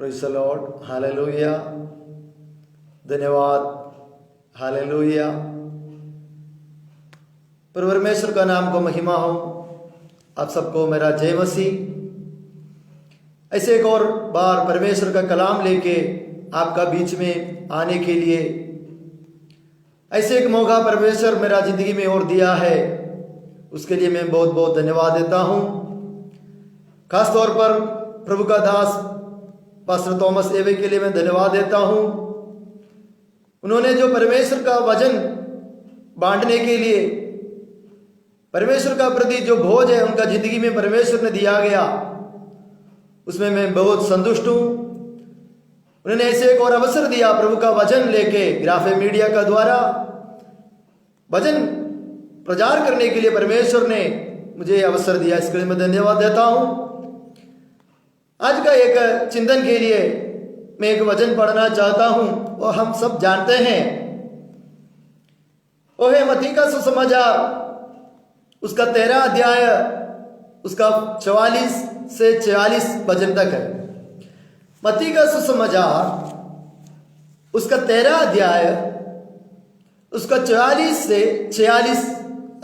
Praise the Lord, hallelujah, धन्यवाद, hallelujah. परमेश्वर का नाम को महिमा हो। आप सबको मेरा जय मसीह। ऐसे एक और बार परमेश्वर का कलाम लेके आपका बीच में आने के लिए ऐसे एक मौका परमेश्वर मेरा जिंदगी में और दिया है, उसके लिए मैं बहुत बहुत धन्यवाद देता हूँ। खास तौर पर प्रभु का दास पास्टर थॉमस एवे के लिए मैं धन्यवाद देता हूँ। उन्होंने जो परमेश्वर का वचन बांटने के लिए, परमेश्वर का प्रति जो बोझ है उनका जिंदगी में परमेश्वर ने दिया गया, उसमें मैं बहुत संतुष्ट हूँ। उन्होंने ऐसे एक और अवसर दिया प्रभु का वचन लेके ग्राफे मीडिया का द्वारा वचन प्रचार करने के लिए परमेश्वर ने मुझे अवसर दिया, इसके लिए मैं धन्यवाद देता हूँ। आज का एक चिंतन के लिए मैं एक वचन पढ़ना चाहता हूँ और हम सब जानते हैं, वो है मत्ती का सुसमाचार, उसका 13 अध्याय, उसका 44 से 46 वचन तक है। मत्ती का सुसमाचार उसका 13 अध्याय, उसका 44 से 46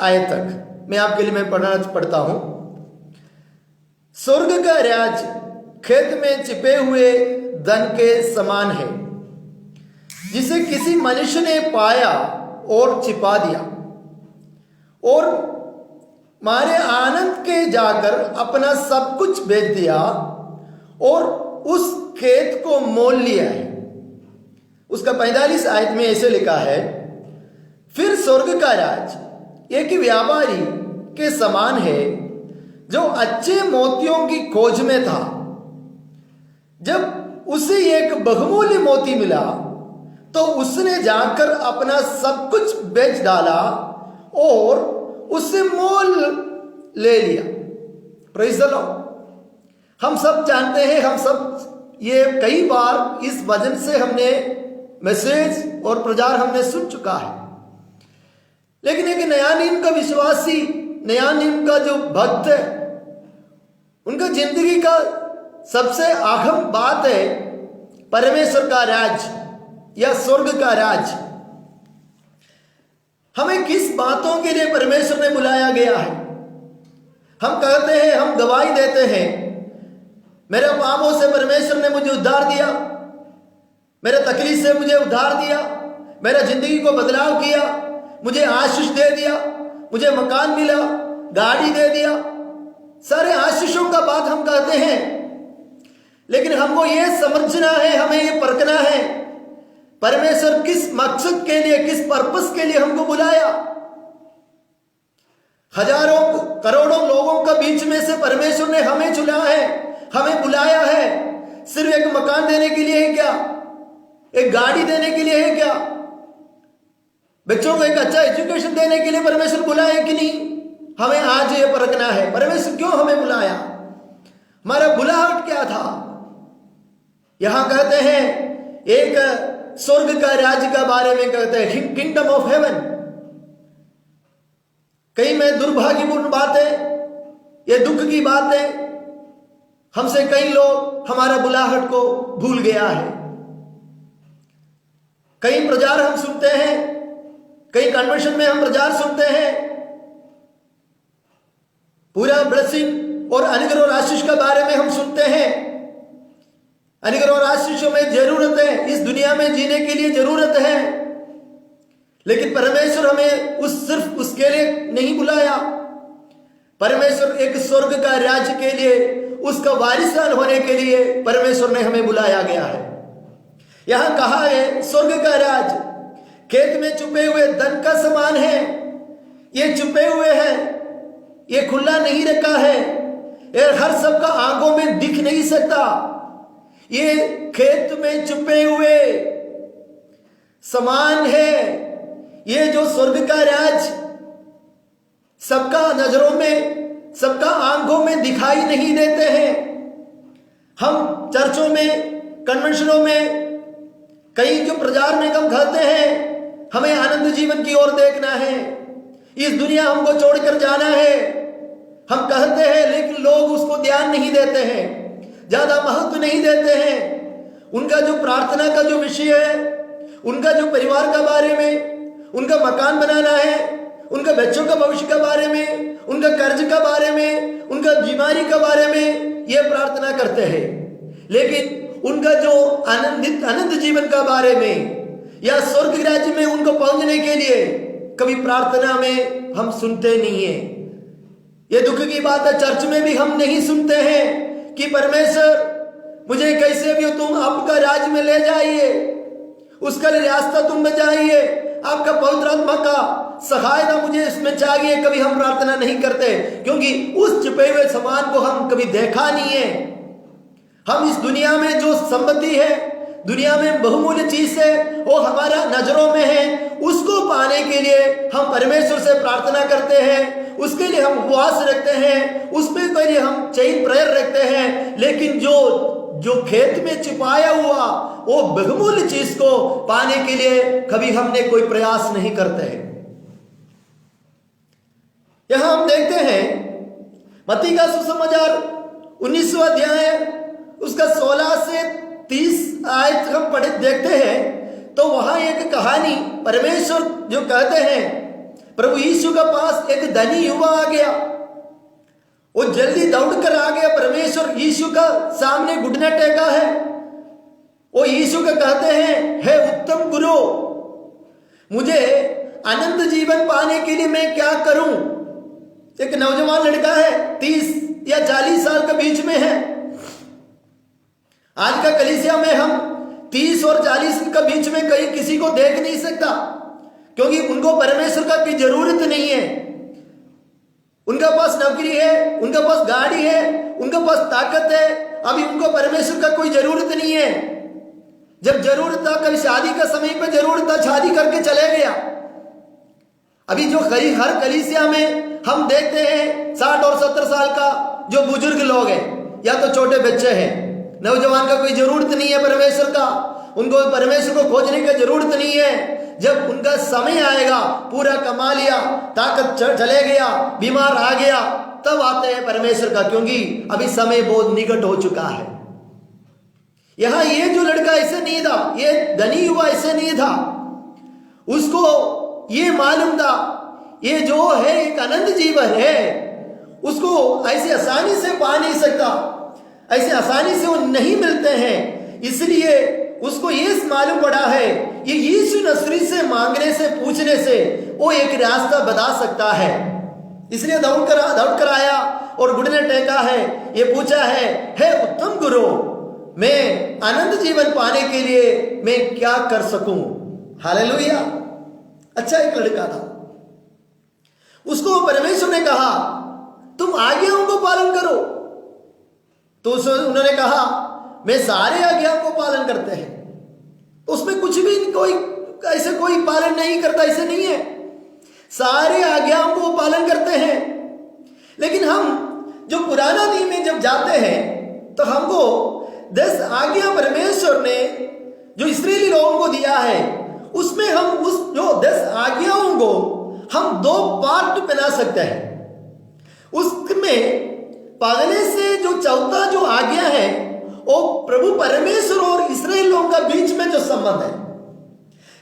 आयत तक मैं आपके लिए मैं पढ़ता हूँ। स्वर्ग का राज खेत में छिपे हुए धन के समान है, जिसे किसी मनुष्य ने पाया और छिपा दिया, और मारे आनंद के जाकर अपना सब कुछ बेच दिया और उस खेत को मोल लिया है। उसका 45 आयत में ऐसे लिखा है, फिर स्वर्ग का राज एक व्यापारी के समान है जो अच्छे मोतियों की खोज में था। जब उसे एक बहुमूल्य मोती मिला तो उसने जाकर अपना सब कुछ बेच डाला और उससे मोल ले लिया। Praise the Lord. हम सब जानते हैं, हम सब ये कई बार इस वचन से हमने मैसेज और प्रचार हमने सुन चुका है, लेकिन एक नया नियम का विश्वासी, नया नियम का जो भक्त है, उनका जिंदगी का सबसे अहम बात है परमेश्वर का राज या स्वर्ग का राज। हमें किस बातों के लिए परमेश्वर ने बुलाया गया है? हम कहते हैं, हम गवाही देते हैं, मेरे पापों से परमेश्वर ने मुझे उद्धार दिया, मेरे तकलीफ से मुझे उद्धार दिया, मेरा जिंदगी को बदलाव किया, मुझे आशीष दे दिया, मुझे मकान मिला, गाड़ी दे दिया, सारे आशीषों का बात हम कहते हैं। लेकिन हमको ये समझना है, हमें ये परखना है, परमेश्वर किस मकसद के लिए, किस पर्पस के लिए हमको बुलाया। हजारों करोड़ों लोगों के बीच में से परमेश्वर ने हमें चुना है, हमें बुलाया है। सिर्फ एक मकान देने के लिए है क्या? एक गाड़ी देने के लिए है क्या? बच्चों को एक अच्छा एजुकेशन देने के लिए परमेश्वर बुलाया कि नहीं? हमें आज ये परखना है, परमेश्वर क्यों हमें बुलाया, हमारा बुलाहट क्या था। यहां कहते हैं एक स्वर्ग का राज्य का बारे में कहते हैं, किंगडम ऑफ हेवन। कई में दुर्भाग्यपूर्ण बात है, ये दुख की बात है, हमसे कई लोग हमारा बुलाहट को भूल गया है। कई प्रचार हम सुनते हैं, कई कन्वेंशन में हम प्रचार सुनते हैं, पूरा ब्लेसिंग और अनुग्रह और आशीष के बारे में हम सुनते हैं। अनुग्रह और आशीषों में जरूरत है, इस दुनिया में जीने के लिए जरूरत है, लेकिन परमेश्वर हमें सिर्फ उसके लिए नहीं बुलाया। परमेश्वर एक स्वर्ग का राज्य के लिए, उसका वारिसान होने के लिए परमेश्वर ने हमें बुलाया गया है। यहां कहा है स्वर्ग का राज खेत में छुपे हुए धन का समान है। ये छुपे हुए हैं, ये खुला नहीं रखा है, ये हर सबका आंखों में दिख नहीं सकता। ये खेत में छुपे हुए समान है। ये जो स्वर्ग का राज सबका नजरों में, सबका आंखों में दिखाई नहीं देते हैं। हम चर्चों में, कन्वेंशनों में, कई जो प्रचार में हम कहते हैं हमें आनंद जीवन की ओर देखना है, इस दुनिया हमको छोड़कर जाना है, हम कहते हैं, लेकिन लोग उसको ध्यान नहीं देते हैं, ज्यादा महत्व नहीं देते हैं। उनका जो प्रार्थना का जो विषय है, उनका जो परिवार का बारे में, उनका मकान बनाना है, उनका बच्चों का भविष्य के बारे में, उनका कर्ज का बारे में, उनका बीमारी के बारे में ये प्रार्थना करते हैं। लेकिन उनका जो अनंत जीवन का बारे में या स्वर्ग राज्य में उनको पहुंचने के लिए कभी प्रार्थना में हम सुनते नहीं है। ये दुख की बात है, चर्च में भी हम नहीं सुनते हैं कि परमेश्वर मुझे कैसे भी तुम आपका राज्य में ले जाइए, उसका रास्ता तुम में जाइए, आपका पवित्र आत्मा का सहायता मुझे इसमें चाहिए। कभी हम प्रार्थना नहीं करते क्योंकि उस छिपे हुए सामान को हम कभी देखा नहीं है। हम इस दुनिया में जो संपत्ति है, दुनिया में बहुमूल्य चीज है, वो हमारा नजरों में है, उसको पाने के लिए हम परमेश्वर से प्रार्थना करते हैं, उसके लिए हम उपवास रखते हैं, उसमें के लिए हम चैन प्रेयर रखते हैं। लेकिन जो खेत में छिपाया हुआ वो बहुमूल्य चीज को पाने के लिए कभी हमने कोई प्रयास नहीं करते हैं। यहां हम देखते हैं मत्ती का सुसमाचार 19वां अध्याय उसका 16 से 30 आयत हम पढ़े देखते हैं तो वहां एक कहानी, परमेश्वर जो कहते हैं प्रभु यीशु के पास एक धनी युवा आ गया, वो जल्दी दौड़कर आ गया, परमेश्वर यीशु का सामने घुटना टेका है। वो यीशु का कहते हैं, हे उत्तम गुरु, मुझे अनंत जीवन पाने के लिए मैं क्या करूं? एक नौजवान लड़का है, 30 या 40 साल के बीच में है। आज का कलीसिया में हम 30 और 40 के बीच में कहीं किसी को देख नहीं सकता क्योंकि उनको परमेश्वर का की जरूरत नहीं है। उनका पास नौकरी है, उनका पास गाड़ी है, उनका पास ताकत है, अभी उनको परमेश्वर का कोई जरूरत नहीं है। जब जरूरत था, कभी शादी का समय पे जरूरत था, शादी करके चले गया। अभी जो हर कलीसिया में हम देखते हैं 60 और 70 साल का जो बुजुर्ग लोग हैं या तो छोटे बच्चे हैं, नौजवान का कोई जरूरत नहीं है परमेश्वर का, उनको परमेश्वर को खोजने की जरूरत नहीं है। जब उनका समय आएगा, पूरा कमा लिया, ताकत चले गया, बीमार आ गया, तब आते हैं परमेश्वर का, क्योंकि अभी समय बहुत निकट हो चुका है। यहां ये जो लड़का ऐसे नहीं था, ये धनी युवा ऐसे नहीं था, उसको ये मालूम था ये जो है एक अनंत जीवन है, उसको ऐसे आसानी से पा नहीं सकता, ऐसे आसानी से वो नहीं मिलते हैं। इसलिए उसको ये मालूम पड़ा है ये यीशु नसरी से मांगने से, पूछने से वो एक रास्ता बता सकता है। इसलिए दौड़ कर आया और घुटने टेका है, ये पूछा है, हे उत्तम गुरु, मैं अनंत जीवन पाने के लिए मैं क्या कर सकूं? हालेलुया। अच्छा एक लड़का था, उसको परमेश्वर ने कहा तुम आज्ञाओं को पालन करो, तो उन्होंने कहा मैं सारे आज्ञाओं को पालन करते हैं। उसमें कुछ भी कोई पालन नहीं करता, ऐसे नहीं है, सारे आज्ञाओं को पालन करते हैं। लेकिन हम जो पुराना नियम में जब जाते हैं तो हमको 10 आज्ञा परमेश्वर ने जो इस्राएली लोगों को दिया है, उसमें हम उस जो 10 आज्ञाओं को हम 2 पार्ट बना सकते हैं। उसमें पहले से जो चौथा जो आज्ञा है वो प्रभु परमेश्वर और इस्राएल लोगों का बीच में जो संबंध है,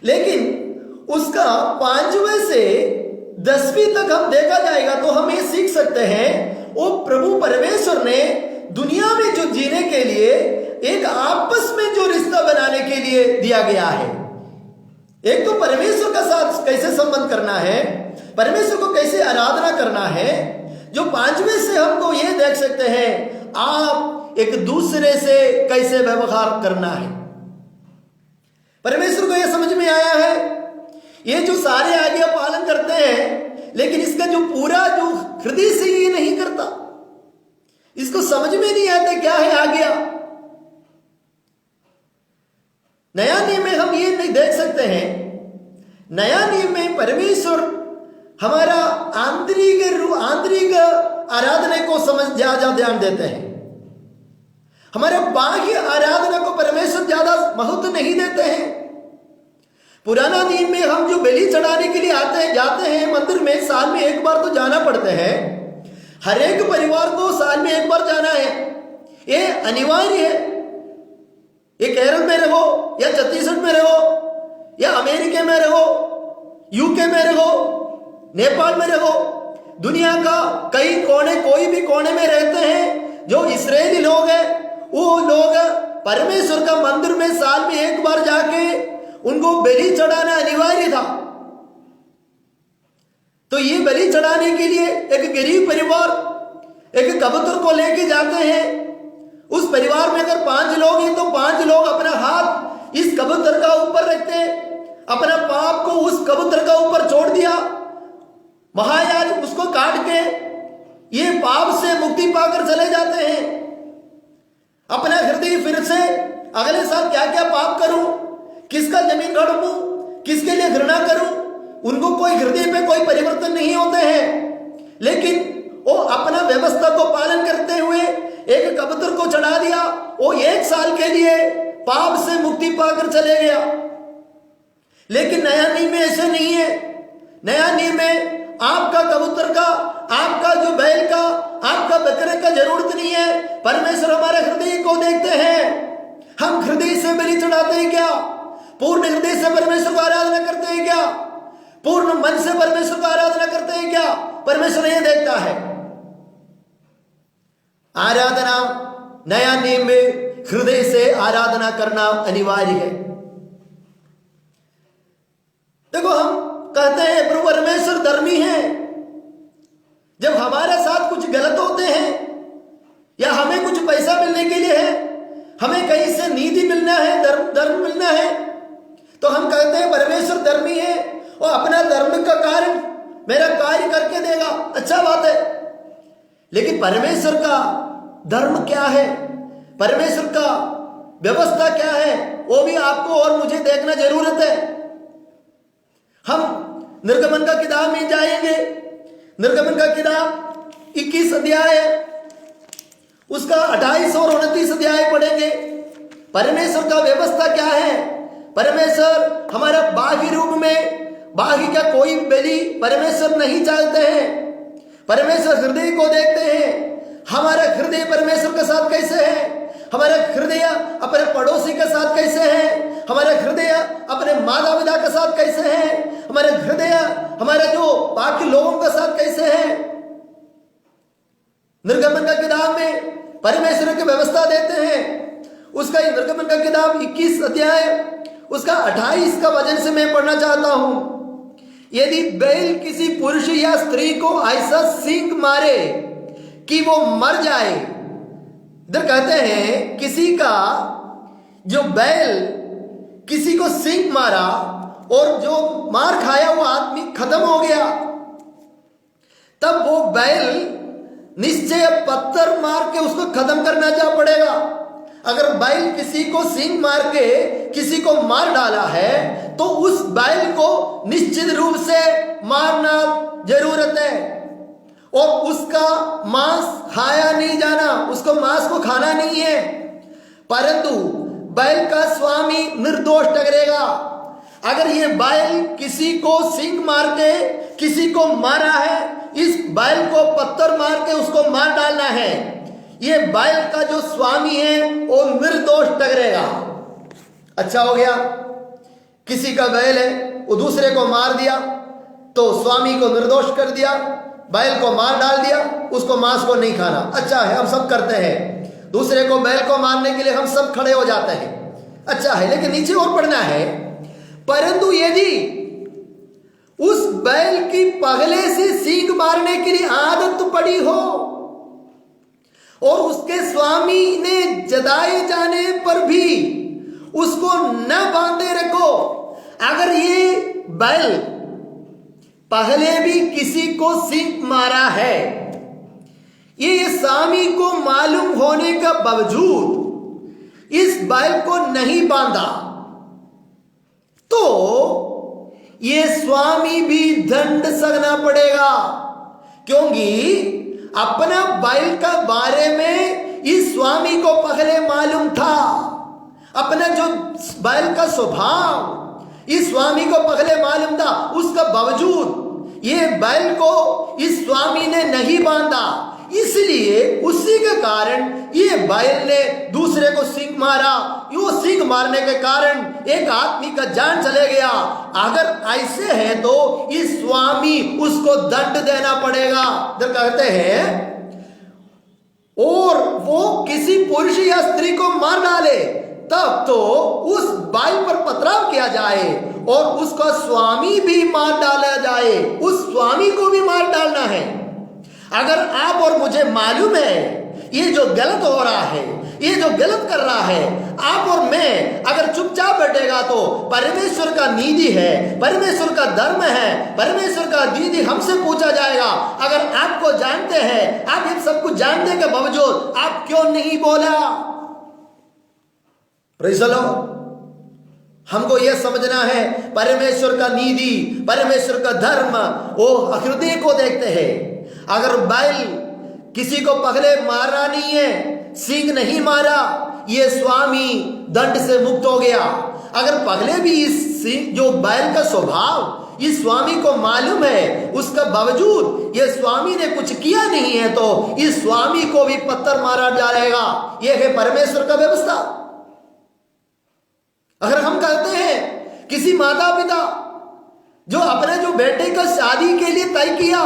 लेकिन उसका 5वें से 10वीं तक हम देखा जाएगा तो हम ये सीख सकते हैं वो प्रभु परमेश्वर ने दुनिया में जो जीने के लिए एक आपस में जो रिश्ता बनाने के लिए दिया गया है। एक तो परमेश्वर का साथ कैसे संबंध करना है, परमेश्वर को कैसे आराधना करना है, जो 5वें से हमको ये देख सकते हैं आप एक दूसरे से कैसे व्यवहार करना है। परमेश्वर को यह समझ में आया है ये जो सारे आज्ञा पालन करते हैं, लेकिन इसका जो पूरा जो हृदय से ये नहीं करता, इसको समझ में नहीं आता क्या है आज्ञा। नया नियम में हम ये नहीं देख सकते हैं, नया नियम में परमेश्वर हमारा आंतरिक आराधना को समझ ज्यादा ध्यान देते हैं, हमारे बाह्य आराधना को परमेश्वर ज्यादा महत्व नहीं देते हैं। पुराना नियम में हम जो बलि चढ़ाने के लिए जाते हैं मंदिर में, साल में एक बार तो जाना पड़ता है, हर एक परिवार को साल में एक बार जाना है, ये अनिवार्य है। ये केरल में रहो, यूके में रहो, नेपाल में रहो, दुनिया का कई कोने, कोई भी कोने में रहते हैं जो इस्राएली लोग हैं, वो लोग परमेश्वर का मंदिर में साल में एक बार जाके उनको बलि चढ़ाना अनिवार्य था। तो ये बलि चढ़ाने के लिए एक गरीब परिवार एक कबूतर को लेके जाते हैं। उस परिवार में अगर 5 लोग हैं तो 5 लोग अपना हाथ इस कबूतर का ऊपर रखते हैं, अपना पाप को उस कबूतर का ऊपर छोड़ दिया, महायाजक उसको काट के ये पाप से मुक्ति पाकर चले जाते हैं। अपना हृदय फिर से अगले साल क्या क्या पाप करूं, किसका जमीन हड़पूं, किसके लिए घृणा करूं, उनको कोई हृदय में कोई परिवर्तन नहीं होते हैं। लेकिन वो अपना व्यवस्था को पालन करते हुए एक कबूतर को चढ़ा दिया, वो 1 साल के लिए पाप से मुक्ति पाकर चले गया। लेकिन नया नियम में ऐसे नहीं है। नया नियम में आपका कबूतर का, आपका जो बैल का, आपका बकरे का जरूरत नहीं है। परमेश्वर हमारे हृदय को देखते हैं। हम हृदय से बलि चढ़ाते हैं क्या? पूर्ण हृदय से परमेश्वर को आराधना करते हैं क्या? पूर्ण मन से परमेश्वर को आराधना करते हैं क्या? परमेश्वर ये देखता है। आराधना नया नियम में हृदय से आराधना करना अनिवार्य है। देखो, हम कहते हैं प्रभु परमेश्वर धर्मी है। जब हमारे साथ कुछ गलत होते हैं या हमें कुछ पैसा मिलने के लिए है, हमें कहीं से नीति मिलना है, धर्म मिलना है, तो हम कहते हैं परमेश्वर धर्मी है और अपना धर्म का कारण मेरा कार्य करके देगा। अच्छा बात है। लेकिन परमेश्वर का धर्म क्या है, परमेश्वर का व्यवस्था क्या है, वो भी आपको और मुझे देखना जरूरत है। हम निर्गमन का किताब में जाएंगे। निर्गमन का किताब 21 अध्याय, उसका 28 और 29 अध्याय पढ़ेंगे। परमेश्वर का व्यवस्था क्या है। परमेश्वर हमारा बाह्य रूप में, बाह्य का कोई बलि परमेश्वर नहीं चाहते हैं। परमेश्वर हृदय को देखते हैं। हमारा हृदय परमेश्वर के साथ कैसे है, हमारा हृदय अपने पड़ोसी के साथ कैसे है, हमारा हृदय अपने माता पिता के साथ कैसे है, हमारा हृदय हमारे जो बाकी लोगों के साथ कैसे है। निर्गमन का किताब में परमेश्वर की व्यवस्था देते हैं। उसका निर्गमन का किताब 21 अध्याय उसका 28 का वचन से मैं पढ़ना चाहता हूं। यदि बैल किसी पुरुष या स्त्री को ऐसा सींग मारे कि वो मर जाए, इधर कहते हैं किसी का जो बैल किसी को सींग मारा और जो मार खाया वो आदमी खत्म हो गया, तब वो बैल निश्चय पत्थर मार के उसको खत्म करना जा पड़ेगा। अगर बैल किसी को सींग मार के किसी को मार डाला है तो उस बैल को निश्चित रूप से मारना जरूरत है और उसका मांस खाया नहीं जाना, उसको मांस को खाना नहीं है। परंतु बैल का स्वामी निर्दोष ठहरेगा। अगर ये बैल किसी को सींग मार के किसी को मारा है, इस बैल को पत्थर मार के उसको मार डालना है, ये बैल का जो स्वामी है वो निर्दोष ठहरेगा। अच्छा हो गया, किसी का बैल है वो दूसरे को मार दिया तो स्वामी को निर्दोष कर दिया, बैल को मार डाल दिया, उसको मांस को नहीं खाना। अच्छा है, हम सब करते हैं, दूसरे को बैल को मारने के लिए हम सब खड़े हो जाते हैं। अच्छा है, लेकिन नीचे और पढ़ना है, परंतु यदि उस बैल की पगले से सींग मारने के लिए आदत पड़ी हो और उसके स्वामी ने जदाए जाने पर भी उसको न बांधे रखो, अगर ये बैल पहले भी किसी को सींग मारा है, ये स्वामी को मालूम होने का बावजूद इस बैल को नहीं बांधा, तो ये स्वामी भी दंड सहना पड़ेगा। क्योंकि अपना बैल का बारे में इस स्वामी को पहले मालूम था, अपना जो बैल का स्वभाव इस स्वामी को पहले मालूम था, उसका बावजूद ये बैल को इस स्वामी ने नहीं बांधा, इसलिए उसी के कारण ये बैल ने दूसरे को सींग मारा। यो सींग मारने के कारण एक आदमी का जान चले गया। अगर ऐसे है तो इस स्वामी उसको दंड देना पड़ेगा। इधर कहते हैं और वो किसी पुरुष या स्त्री को मार डाले तब तो उस बैल पर पथराव किया जाए और उसका स्वामी भी मार डाला जाए। उस स्वामी को भी मार डालना है। अगर आप और मुझे मालूम है ये जो गलत हो रहा है, ये जो गलत कर रहा है, आप और मैं अगर चुपचाप बैठेगा तो परमेश्वर का नीति है, परमेश्वर का धर्म है, परमेश्वर का नीति हमसे पूछा जाएगा। अगर आपको जानते हैं, आप ये सब कुछ जानने के बावजूद आप क्यों नहीं बोला? Praise the Lord. हमको यह समझना है परमेश्वर का नीति, परमेश्वर का धर्म वो हृदय को देखते हैं। अगर बैल किसी को पहले मारा नहीं है, सींग नहीं मारा, ये स्वामी दंड से मुक्त हो गया। अगर पहले भी इस जो बैल का स्वभाव इस स्वामी को मालूम है, उसका बावजूद ये स्वामी ने कुछ किया नहीं है तो इस स्वामी को भी पत्थर मारा जाएगा। यह है परमेश्वर का व्यवस्था। अगर हम कहते हैं किसी माता पिता जो अपने जो बेटे का शादी के लिए तय किया,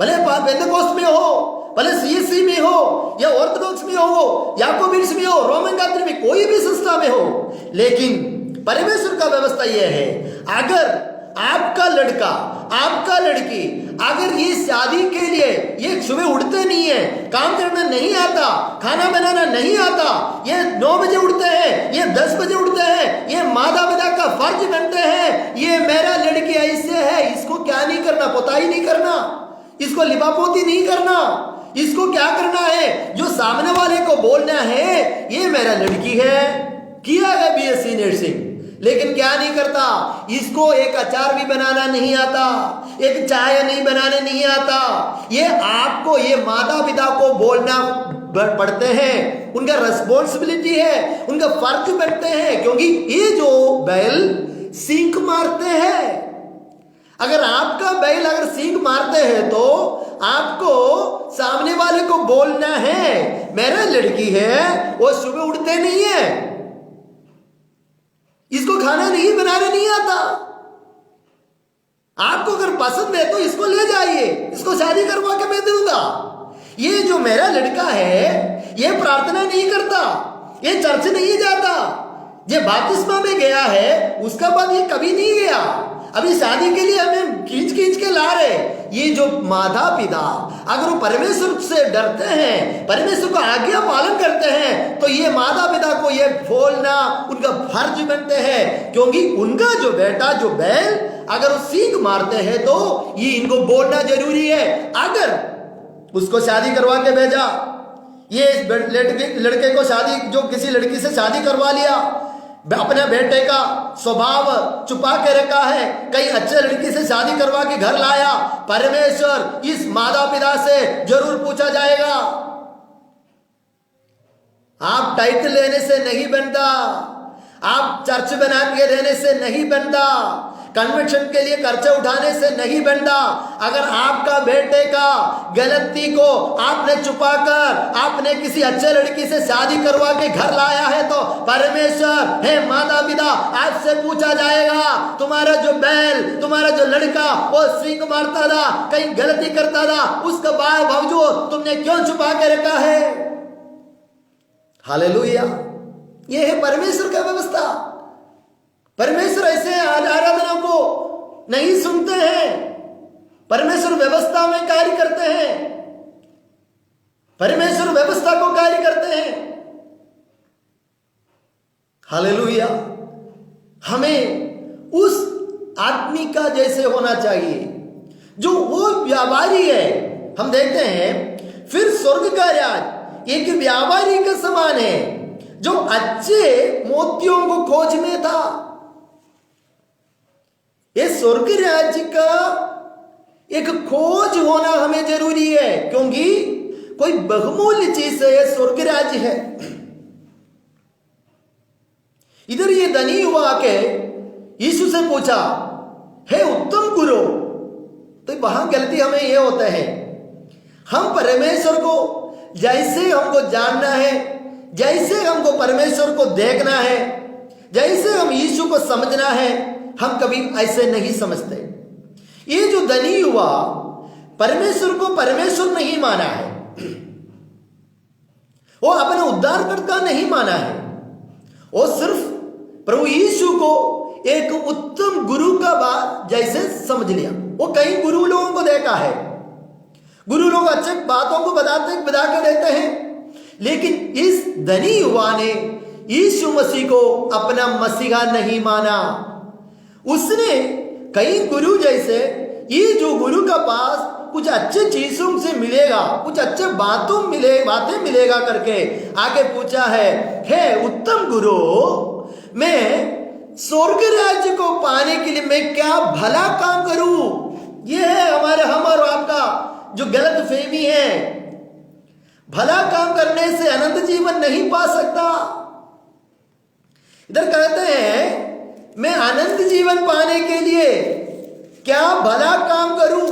भले पेंटेकोस्ट में हो, भले सीएससी में हो या ऑर्थोडॉक्स में हो, याकोबिट्स में हो, रोमन कैथोलिक में, कोई भी संस्था में हो, लेकिन परमेश्वर का व्यवस्था यह है अगर आपका लड़का आपका लड़की अगर ये शादी के लिए ये सुबह उठते नहीं है, काम करना नहीं आता, खाना बनाना नहीं आता, ये 9 बजे उठते हैं, ये 10 बजे उठते हैं, ये माता पिता का फर्ज बनते हैं, ये मेरा लड़की ऐसे है, इसको क्या नहीं करना, पोताई नहीं करना, इसको लिपापोती नहीं करना, इसको क्या करना है, जो सामने वाले को बोलना है ये मेरा लड़की है, किया है बीएससी नर्सिंग, लेकिन क्या नहीं करता, इसको एक अचार भी बनाना नहीं आता, एक चाय नहीं बनाने नहीं आता। ये आपको ये माता पिता को बोलना पड़ते हैं, उनका रिस्पॉन्सिबिलिटी है, उनका फर्ज बनते हैं, क्योंकि ये जो बैल सींग मारते हैं। अगर आपका बैल अगर सींग मारते हैं तो आपको सामने वाले को बोलना है मेरा लड़की है, वो सुबह उठते नहीं है, इसको खाना नहीं बनाने नहीं आता, आपको अगर पसंद है तो इसको ले जाइए, इसको शादी करवा के मैं दूंगा। ये जो मेरा लड़का है ये प्रार्थना नहीं करता, ये चर्च नहीं जाता, ये बपतिस्मा में गया है उसका बाद ये कभी नहीं गया, अभी शादी के लिए हमें खींच खींच के ला रहे। ये जो माता पिता अगर वो परमेश्वर से डरते हैं, परमेश्वर को आज्ञा पालन करते हैं, तो ये माता पिता को ये बोलना उनका फर्ज बनते हैं, क्योंकि उनका जो बेटा जो बैल अगर वो सींग मारते हैं तो ये इनको बोलना जरूरी है। अगर उसको शादी करवा के भेजा, ये लड़के को शादी जो किसी लड़की से शादी करवा लिया, अपने बेटे का स्वभाव छुपा के रखा है, कई अच्छे लड़की से शादी करवा के घर लाया, परमेश्वर इस माता पिता से जरूर पूछा जाएगा। आप टाइटल लेने से नहीं बनता, आप चर्च बना के रहने से नहीं बनता, कन्वेंशन के लिए खर्चे उठाने से नहीं बनता। अगर आपका बेटे का गलती को आपने छुपाकर आपने किसी अच्छे लड़की से शादी करवा के घर लाया है तो परमेश्वर है माता पिता आपसे पूछा जाएगा, तुम्हारा जो बैल तुम्हारा जो लड़का वो सींग मारता था, कहीं गलती करता था, उसका बावजूद तुमने क्यों छुपा के रखा है। हालेलुया। ये है परमेश्वर का व्यवस्था। परमेश्वर ऐसे आराधना को नहीं सुनते हैं, परमेश्वर व्यवस्था में कार्य करते हैं, परमेश्वर व्यवस्था को कार्य करते हैं। हालेलुया। हमें उस आदमी का जैसे होना चाहिए जो वो व्यापारी है। हम देखते हैं फिर स्वर्ग का राज एक व्यापारी का समान है जो अच्छे मोतियों को खोज में था। ये स्वर्ग राज्य का एक खोज होना हमें जरूरी है, क्योंकि कोई बहुमूल्य चीज है, ये स्वर्ग राज्य है। इधर ये धनी हुआ के यीशु से पूछा, हे उत्तम गुरु, तो वहां गलती हमें ये होता है, हम परमेश्वर को जैसे हमको जानना है, जैसे हमको परमेश्वर को देखना है, जैसे हम यीशु को समझना है, हम कभी ऐसे नहीं समझते। ये जो धनी युवा परमेश्वर को परमेश्वर नहीं माना है, वो अपना उद्धारकर्ता नहीं माना है, वो सिर्फ प्रभु यीशु को एक उत्तम गुरु का बात जैसे समझ लिया। वो कई गुरु लोगों को देखा है, गुरु लोग अच्छे बातों को बता के देते हैं, लेकिन इस धनी युवा ने यीशु मसीह को अपना मसीहा नहीं माना। उसने कई गुरु जैसे ये जो गुरु का पास कुछ अच्छे चीजों से मिलेगा, कुछ अच्छे बातें मिलेगा करके आगे पूछा है, हे उत्तम गुरु, मैं स्वर्ग राज्य को पाने के लिए मैं क्या भला काम करूं? ये है हम और आपका जो गलत फहमी है। भला काम करने से अनंत जीवन नहीं पा सकता। इधर कहते हैं मैं अनंत जीवन पाने के लिए क्या भला काम करूं?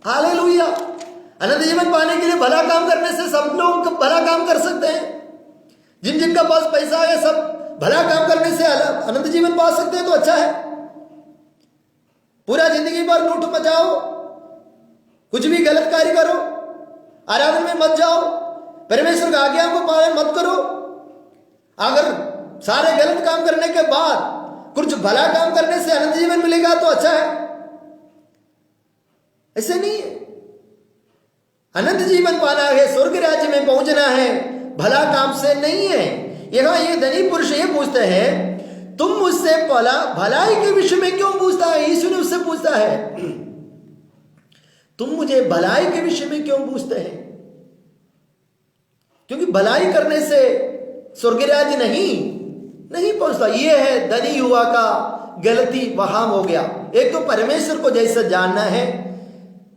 हालेलुया। अनंत जीवन पाने के लिए भला काम करने से सब लोग भला काम कर सकते हैं। जिनका पास पैसा है सब भला काम करने से अनंत जीवन पा सकते हैं, तो अच्छा है। पूरा जिंदगी भर लूट मचाओ, कुछ भी गलत कार्य करो, आराधना में मत जाओ, परमेश्वर की आज्ञा को पालन मत करो। अगर सारे गलत काम करने के बाद कुछ भला काम करने से अनंत जीवन मिलेगा तो अच्छा है, ऐसे नहीं है। अनंत जीवन पाना है, स्वर्ग राज्य में पहुंचना है, भला काम से नहीं है। यहां ये धनी पुरुष ये पूछते हैं, तुम मुझसे भलाई के विषय में क्यों पूछता है? यीशु ने उससे पूछता है, तुम मुझे भलाई के विषय में क्यों पूछते हैं? क्योंकि भलाई करने से स्वर्ग राज्य नहीं पहुंचता। ये है धनी युवा का गलती वहां हो गया। एक तो परमेश्वर को जैसा जानना है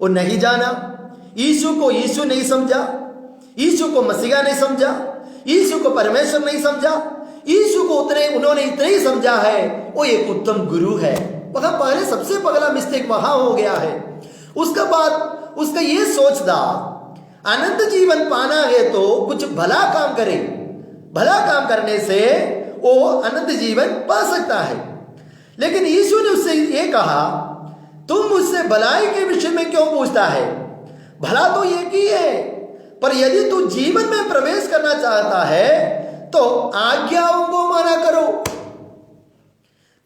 वो नहीं जाना, यीशु को यीशु नहीं समझा, यीशु को मसीहा नहीं समझा, यीशु को परमेश्वर नहीं समझा, यीशु को उन्होंने इतना ही समझा है वो एक उत्तम गुरु है। वहां पहले सबसे पहला मिस्टेक वहां हो गया है। उसके बाद उसका ये सोचता अनंत जीवन पाना है तो कुछ भला काम करे, भला काम करने से वो अनंत जीवन पा सकता है। लेकिन यीशु ने उससे ये कहा, तुम मुझसे भलाई के विषय में क्यों पूछता है? भला तो एक ही है, पर यदि तू जीवन में प्रवेश करना चाहता है तो आज्ञाओं को माना करो।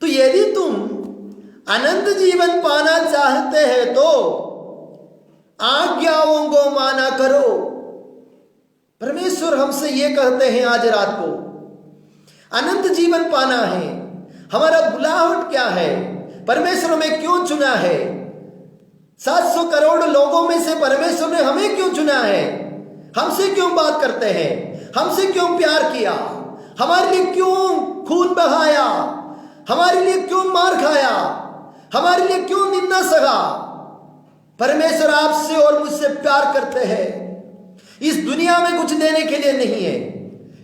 तो यदि तुम अनंत जीवन पाना चाहते हैं तो आज्ञाओं को माना करो। परमेश्वर हमसे ये कहते हैं आज रात को, अनंत जीवन पाना है, हमारा बुलाहट क्या है? परमेश्वर में क्यों चुना है? 700 करोड़ लोगों में से परमेश्वर ने हमें क्यों चुना है? हमसे क्यों बात करते हैं? हमसे क्यों प्यार किया? हमारे लिए क्यों खून बहाया? हमारे लिए क्यों मार खाया? हमारे लिए क्यों निंदा सहा? परमेश्वर आपसे और मुझसे प्यार करते हैं। इस दुनिया में कुछ देने के लिए नहीं है,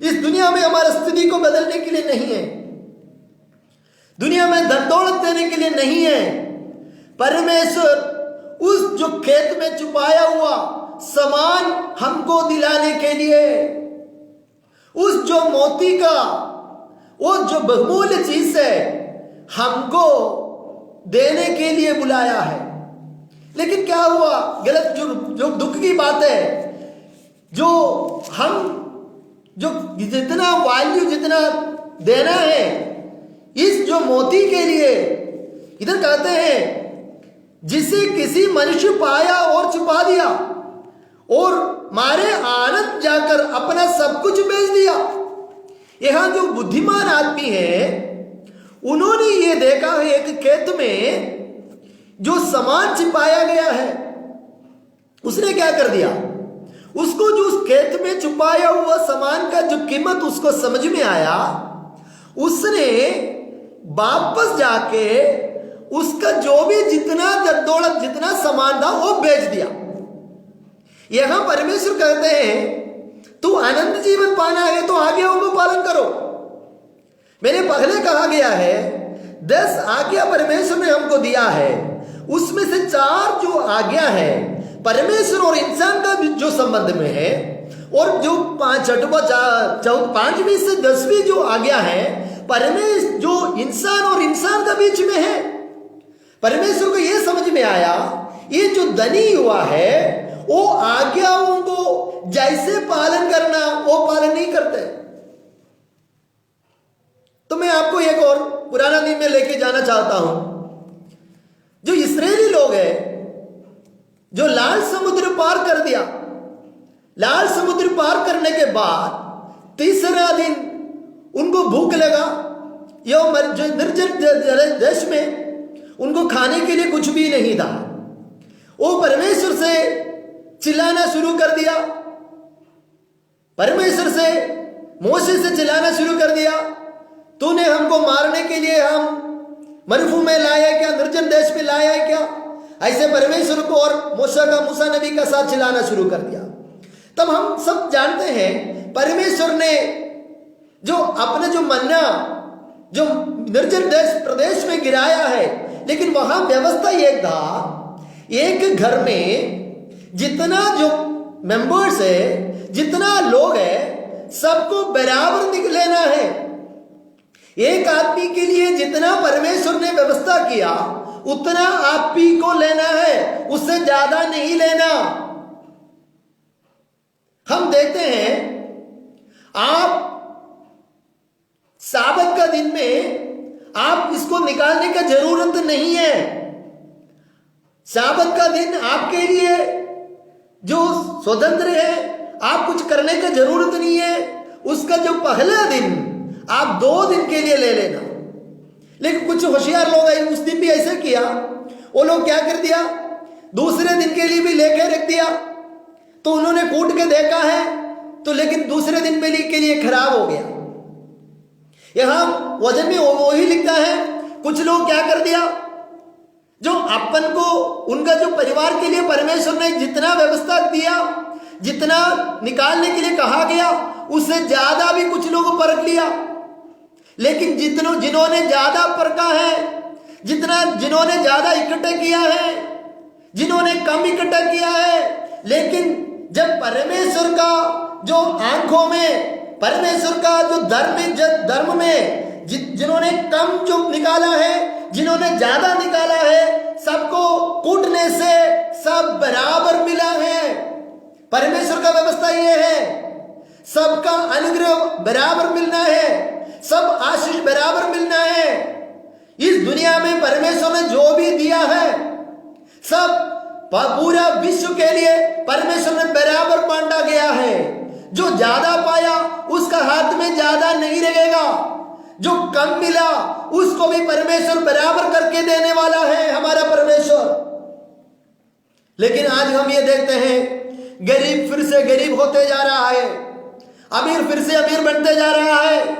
इस दुनिया में हमारी स्थिति को बदलने के लिए नहीं है, दुनिया में धन दौलत देने के लिए नहीं है। परमेश्वर उस जो खेत में छुपाया हुआ सामान हमको दिलाने के लिए, उस जो मोती का वो जो बहुमूल्य चीज है हमको देने के लिए बुलाया है। लेकिन क्या हुआ? गलत जो दुख की बात है, जो जितना वैल्यू जितना देना है इस जो मोती के लिए, इधर कहते हैं जिसे किसी मनुष्य पाया और छुपा दिया और मारे आनंद जाकर अपना सब कुछ बेच दिया। यहां जो बुद्धिमान आदमी है उन्होंने ये देखा है एक खेत में जो सामान छिपाया गया है, उसने क्या कर दिया? उसको जो उस खेत में छुपाया हुआ सामान का जो कीमत उसको समझ में आया, उसने वापस जाके उसका जो भी जितना दौलत जितना सामान था वो बेच दिया। यहां परमेश्वर कहते हैं तू अनंत जीवन पाना है तो आज्ञाओं को पालन करो। मैंने पहले कहा गया है 10 आज्ञा परमेश्वर ने हमको दिया है, उसमें से 4 जो आज्ञा है परमेश्वर और इंसान का जो संबंध में है, और जो 5वीं से 10वीं जो आज्ञा है परमेश्वर जो इंसान और इंसान का बीच में है। परमेश्वर को यह समझ में आया, ये जो धनी युवा है वो आज्ञाओं को जैसे पालन करना वो पालन नहीं करते। तो मैं आपको एक और पुराना नियम में लेके जाना चाहता हूं। जो इस्राएली लोग हैं जो लाल समुद्र पार कर दिया, लाल समुद्र पार करने के बाद तीसरा दिन उनको भूख लगा, यो निर्जन देश में उनको खाने के लिए कुछ भी नहीं था। वो परमेश्वर से चिल्लाना शुरू कर दिया, परमेश्वर से मोसे से चिल्लाना शुरू कर दिया, तूने हमको मारने के लिए हम मरुभूमि में लाया क्या, निर्जन देश में लाया है क्या? ऐसे परमेश्वर को और मूसा नबी का साथ चिल्लाना शुरू कर दिया। तब हम सब जानते हैं परमेश्वर ने जो अपने जो मन्ना जो निर्जन देश प्रदेश में गिराया है, लेकिन वहां व्यवस्था एक था, एक घर में जितना जो मेंबर्स है, जितना लोग है, सबको बराबर लेना है। एक आदमी के लिए जितना परमेश्वर ने व्यवस्था किया उतना आप ही को लेना है, उससे ज्यादा नहीं लेना। हम देखते हैं आप साबत का दिन में आप इसको निकालने का जरूरत नहीं है। साबत का दिन आपके लिए जो स्वतंत्र है, आप कुछ करने का जरूरत नहीं है। उसका जो पहला दिन आप 2 दिन के लिए ले लेना। लेकिन कुछ होशियार लोग आए उस दिन भी ऐसे किया, वो लोग क्या कर दिया, दूसरे दिन के लिए भी लेके रख दिया। तो उन्होंने कूट के देखा है तो, लेकिन दूसरे दिन के लिए खराब हो गया। यहां वजन में वही लिखता है, कुछ लोग क्या कर दिया, जो अपन को उनका जो परिवार के लिए परमेश्वर ने जितना व्यवस्था दिया, जितना निकालने के लिए कहा गया, उससे ज्यादा भी कुछ लोगों परख लिया। लेकिन जिन्होंने ज्यादा परखा है, जिन्होंने ज्यादा इकट्ठा किया है, जिन्होंने कम इकट्ठा किया है, लेकिन जब परमेश्वर का जो आंखों में, परमेश्वर का जो धर्म में जिन्होंने कम जो निकाला है, जिन्होंने ज्यादा निकाला है, सबको कूटने से सब बराबर मिला है। परमेश्वर का व्यवस्था ये है, सबका अनुग्रह बराबर मिलना है, सब आशीष बराबर मिलना है। इस दुनिया में परमेश्वर ने जो भी दिया है सब पूरा विश्व के लिए परमेश्वर ने बराबर बांटा गया है। जो ज्यादा पाया उसका हाथ में ज्यादा नहीं रहेगा, जो कम मिला उसको भी परमेश्वर बराबर करके देने वाला है हमारा परमेश्वर। लेकिन आज हम ये देखते हैं गरीब फिर से गरीब होते जा रहा है, अमीर फिर से अमीर बनते जा रहा है।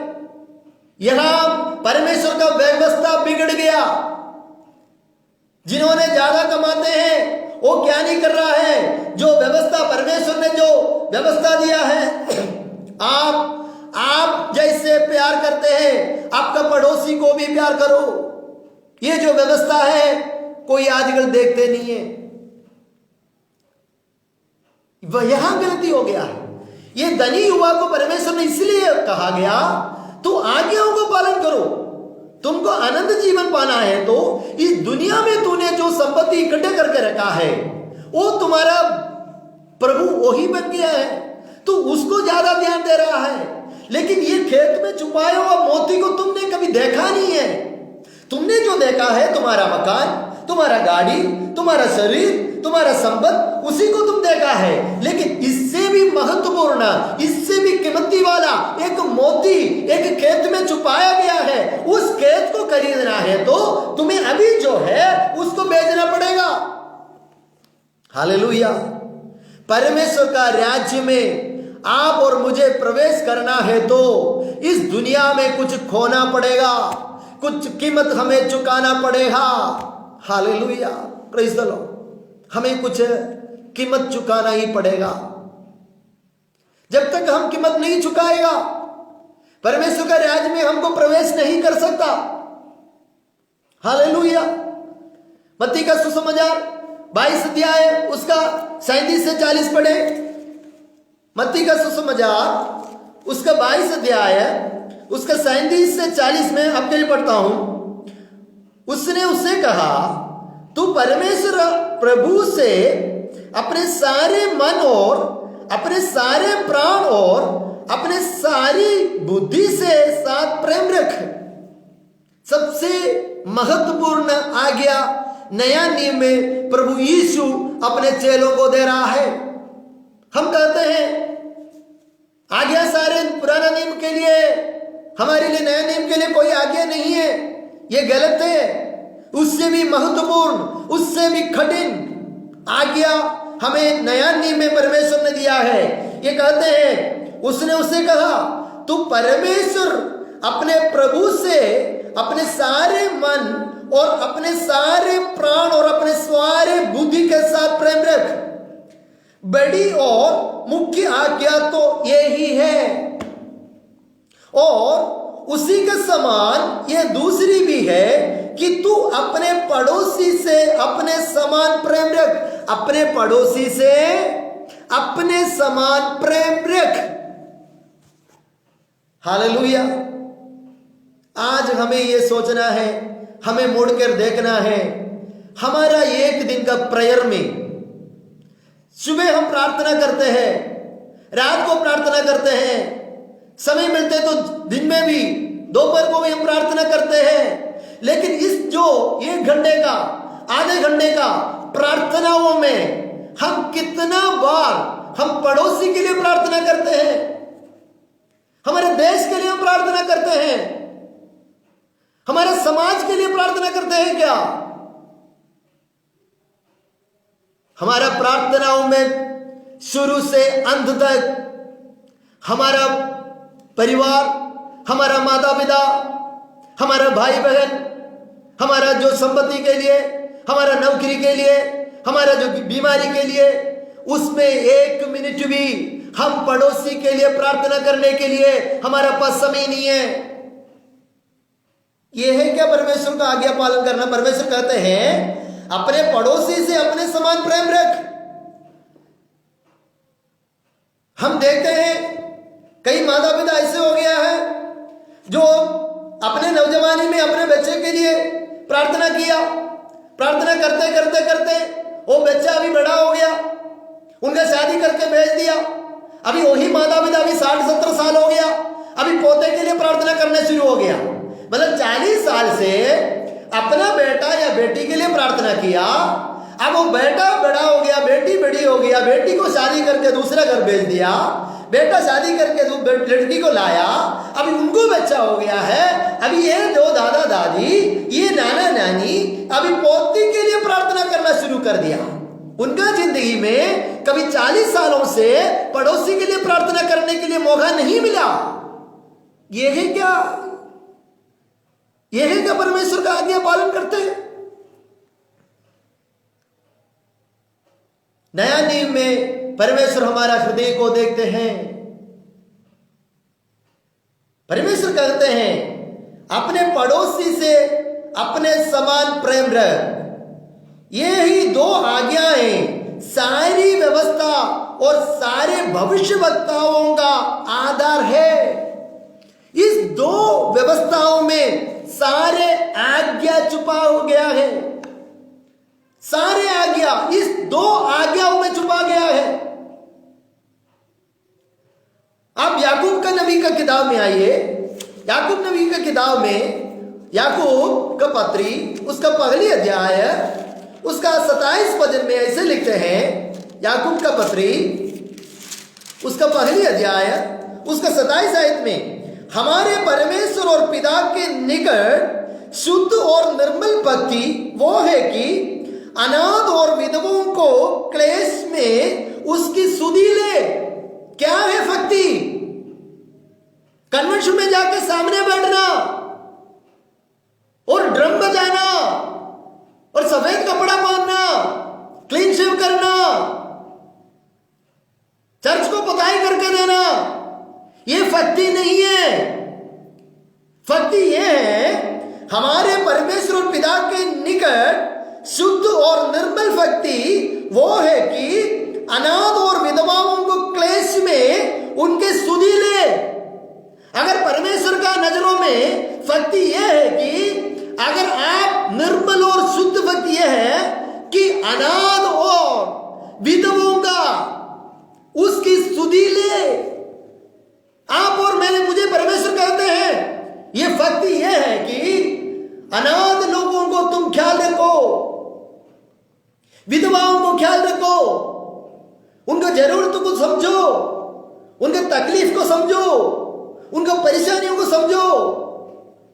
यहां परमेश्वर का व्यवस्था बिगड़ गया। जिन्होंने ज्यादा कमाते हैं वो क्या नहीं कर रहा है, जो व्यवस्था परमेश्वर ने जो व्यवस्था दिया है, आप जैसे प्यार करते हैं आपका पड़ोसी को भी प्यार करो, ये जो व्यवस्था है कोई आजकल देखते नहीं है। वह यहां गलती हो गया है। ये धनी युवा को परमेश्वर ने इसलिए कहा गया, तो आज्ञाओं को पालन करो, तुमको आनंद जीवन पाना है। तो इस दुनिया में तूने जो संपत्ति इकट्ठे करके रखा है वो तुम्हारा प्रभु वही बन गया है, तू उसको ज्यादा ध्यान दे रहा है। लेकिन ये खेत में छुपाया हुआ मोती को तुमने कभी देखा नहीं है। तुमने जो देखा है तुम्हारा मकान, तुम्हारा गाड़ी, तुम्हारा शरीर, तुम्हारा संपत्ति, उसी को तुम देखा है। लेकिन इससे भी महत्वपूर्ण, इससे भी कीमती वाला एक मोती एक खेत में छुपाया गया है। उस खेत को खरीदना है तो तुम्हें अभी जो है उसको बेचना पड़ेगा। हालेलुया। परमेश्वर का राज्य में आप और मुझे प्रवेश करना है तो इस दुनिया में कुछ खोना पड़ेगा, कुछ कीमत हमें चुकाना पड़ेगा। Hallelujah, praise the Lord. हमें कुछ कीमत चुकाना ही पड़ेगा। जब तक हम कीमत नहीं चुकाएगा परमेश्वर का राज्य में हमको प्रवेश नहीं कर सकता। हालेलुया। मत्ती का सुसमाचार 22 अध्याय उसका 37 से 40 पढ़े। मत्ती का सुसमाचार उसका 22 अध्याय उसका 37 से 40 में आपके लिए पढ़ता हूं। उसने उससे कहा, तू परमेश्वर प्रभु से अपने सारे मन और अपने सारे प्राण और अपने सारी बुद्धि से साथ प्रेम रख। सबसे महत्वपूर्ण आज्ञा नया नियम में प्रभु यीशु अपने चेलों को दे रहा है। हम कहते हैं आज्ञा सारे पुराना नियम के लिए, हमारे लिए नया नियम के लिए कोई आज्ञा नहीं है। यह गलत है। उससे भी महत्वपूर्ण, उससे भी कठिन आज्ञा हमें नया नियम में परमेश्वर ने दिया है। ये कहते हैं, उसने उससे कहा, तू परमेश्वर अपने प्रभु से अपने सारे मन और अपने सारे प्राण और अपने सारे बुद्धि के साथ प्रेम रख। बड़ी और मुख्य आज्ञा तो यही है, और उसी के समान यह दूसरी भी है कि तू अपने पड़ोसी से अपने समान प्रेम रख। अपने पड़ोसी से अपने समान प्रेम रख। हालेलुया। आज हमें यह सोचना है, हमें मुड़कर देखना है। हमारा एक दिन का प्रेयर में सुबह हम प्रार्थना करते हैं, रात को प्रार्थना करते हैं, समय मिलते तो दिन में भी, दोपहर को भी हम प्रार्थना करते हैं। लेकिन इस जो 1 घंटे का, आधे घंटे का प्रार्थनाओं में हम कितना बार हम पड़ोसी के लिए प्रार्थना करते हैं, हमारे देश के लिए हम प्रार्थना करते हैं, हमारे समाज के लिए प्रार्थना करते हैं क्या? हमारा प्रार्थनाओं में शुरू से अंत तक हमारा परिवार, हमारा माता पिता, हमारा भाई बहन, हमारा जो संपत्ति के लिए, हमारा नौकरी के लिए, हमारा जो बीमारी के लिए, उसमें 1 मिनट भी हम पड़ोसी के लिए प्रार्थना करने के लिए हमारा पास समय नहीं है। यह है क्या परमेश्वर का आज्ञा पालन करना? परमेश्वर कहते हैं अपने पड़ोसी से अपने समान प्रेम रख। हम देखते हैं कई माता पिता ऐसे हो गया है जो अपने नौजवानी में अपने बच्चे के लिए प्रार्थना किया, प्रार्थना करते करते करते वो बच्चा अभी बड़ा हो गया, उनका शादी करके भेज दिया। अभी वही माता पिता अभी 60-70 साल हो गया, अभी पोते के लिए प्रार्थना करना शुरू हो गया। मतलब 40 साल से अपना बेटा या बेटी के लिए प्रार्थना किया, अब वो बेटा बड़ा हो गया, बेटी बड़ी हो गया, बेटी को शादी करके दूसरा घर भेज दिया, बेटा शादी करके लड़की को लाया, अभी उनको बच्चा हो गया है, अभी ये 2 दादा दादी, ये नाना नानी अभी पोती के लिए प्रार्थना करना शुरू कर दिया। उनका जिंदगी में कभी 40 सालों से पड़ोसी के लिए प्रार्थना करने के लिए मौका नहीं मिला। यह है क्या? यह है क्या परमेश्वर का आज्ञा पालन करते हैं? नया नियम में परमेश्वर हमारा हृदय को देखते हैं। परमेश्वर कहते हैं अपने पड़ोसी से अपने समान प्रेम रख। ये ही 2 आज्ञाएं सारी व्यवस्था और सारे भविष्यवक्ताओं का आधार है। इस 2 व्यवस्थाओं में सारे आज्ञा छुपा हो गया है। सारे आज्ञा इस 2 आज्ञाओं में छुपा गया है। आप याकूब का नबी का किताब में आइए। याकूब नबी का किताब में याकूब का पत्री उसका पहली अध्याय उसका 27 वचन में ऐसे लिखते हैं। याकूब का पत्री उसका पहली अध्याय उसका 27 आयत में, हमारे परमेश्वर और पिता के निकट शुद्ध और निर्मल भक्ति वो है कि अनाथ और विधवों को क्लेश में उसकी सुधि ले। क्या है भक्ति? कन्वेंशन में जाकर सामने बैठना और ड्रम बजाना और सफेद कपड़ा पहनना, क्लीन शेव करना, चर्च को पुताई करके देना, यह भक्ति नहीं है। भक्ति यह है हमारे परमेश्वर और पिता के निकट शुद्ध और निर्मल भक्ति वो है कि अनाथ और विधवाओं को क्लेश में उनके सुधी ले। अगर परमेश्वर का नजरों में भक्ति यह है कि अगर आप निर्मल और शुद्ध भक्ति यह है कि अनाथ और विधवों का उसकी सुधी ले। आप और मैंने मुझे परमेश्वर कहते हैं ये भक्ति यह है कि अनाथ लोगों को तुम ख्याल रखो, विधवाओं को ख्याल रखो, उनका जरूरतों को समझो, उनके तकलीफ को समझो, उनका परेशानियों को समझो।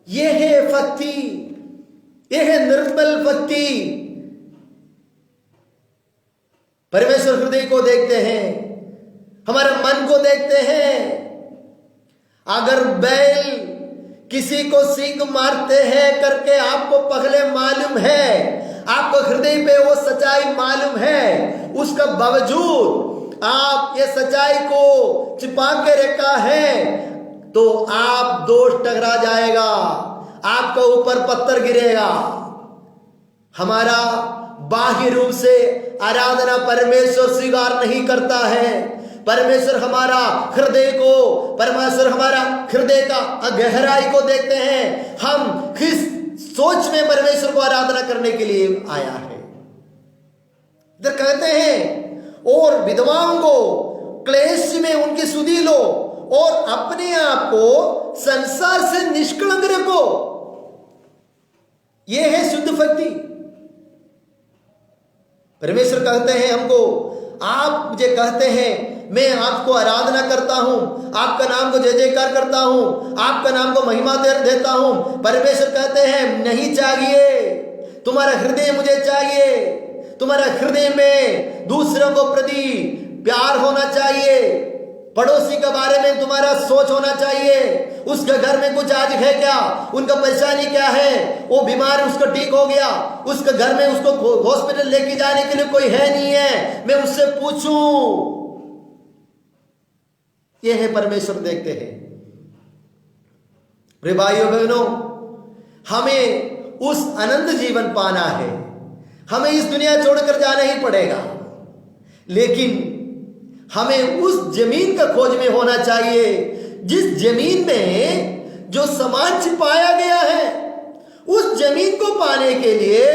यह है भक्ति, यह है निर्मल भक्ति। परमेश्वर हृदय को देखते हैं, हमारे मन को देखते हैं। अगर बैल किसी को सींग मारते हैं करके आपको पहले मालूम है, आपको हृदय पे वो सच्चाई मालूम है, उसका बावजूद आप ये सच्चाई को छिपा के रखा है, तो आप दोष टकरा जाएगा, आपके ऊपर पत्थर गिरेगा। हमारा बाह्य रूप से आराधना परमेश्वर स्वीकार नहीं करता है। परमेश्वर हमारा हृदय को, परमेश्वर हमारा हृदय का गहराई को देखते हैं। हम किस सोच में परमेश्वर को आराधना करने के लिए आया है। इधर कहते हैं और विधवाओं को क्लेश में उनकी सुधि लो और अपने आप को संसार से निष्कलंक रखो। यह है शुद्ध भक्ति। परमेश्वर कहते हैं हमको, आप मुझे कहते हैं मैं आपको आराधना करता हूं, आपका नाम को जय जयकार करता हूं, आपका नाम को महिमा देता हूं। परमेश्वर कहते हैं नहीं चाहिए, तुम्हारा हृदय मुझे चाहिए। तुम्हारा हृदय में दूसरों को प्रति प्यार होना चाहिए, पड़ोसी के बारे में तुम्हारा सोच होना चाहिए। उसके घर में कुछ आज है क्या, उनका परेशानी क्या है, वो बीमार उसको ठीक हो गया, उसके घर में उसको हॉस्पिटल लेके जाने के लिए कोई है नहीं है, मैं उससे पूछूं। यह है परमेश्वर देखते हैं। रे भाइयों बहनों, हमें उस अनंत जीवन पाना है। हमें इस दुनिया छोड़कर जाना ही पड़ेगा, लेकिन हमें उस जमीन का खोज में होना चाहिए जिस जमीन में जो सामान छिपाया गया है। उस जमीन को पाने के लिए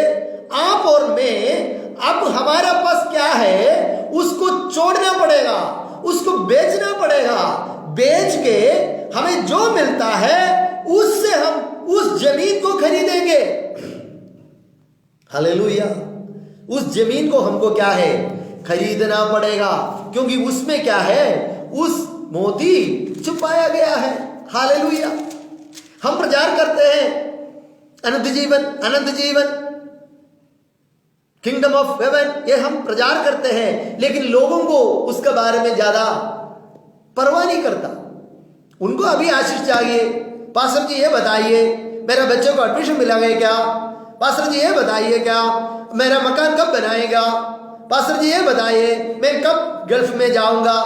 आप और मैं, अब हमारा पास क्या है उसको छोड़ना पड़ेगा, उसको बेचना पड़ेगा। बेच के हमें जो मिलता है उससे हम उस जमीन को खरीदेंगे। हालेलुया। उस जमीन को हमको क्या है, खरीदना पड़ेगा, क्योंकि उसमें क्या है, उस मोती छुपाया गया है। हालेलुया। हम प्रचार करते हैं अनंत जीवन, अनंत जीवन, किंगडम ऑफ हेवन, ये हम प्रचार करते हैं, लेकिन लोगों को उसके बारे में ज्यादा परवाह नहीं करता। उनको अभी आशीष चाहिए। पास्टर जी ये बताइए मेरा बच्चों को एडमिशन मिलेगा क्या, पास्टर जी ये बताइए क्या मेरा मकान कब बनाएगा, पास्टर जी ये बताइए मैं कब गल्फ में जाऊंगा,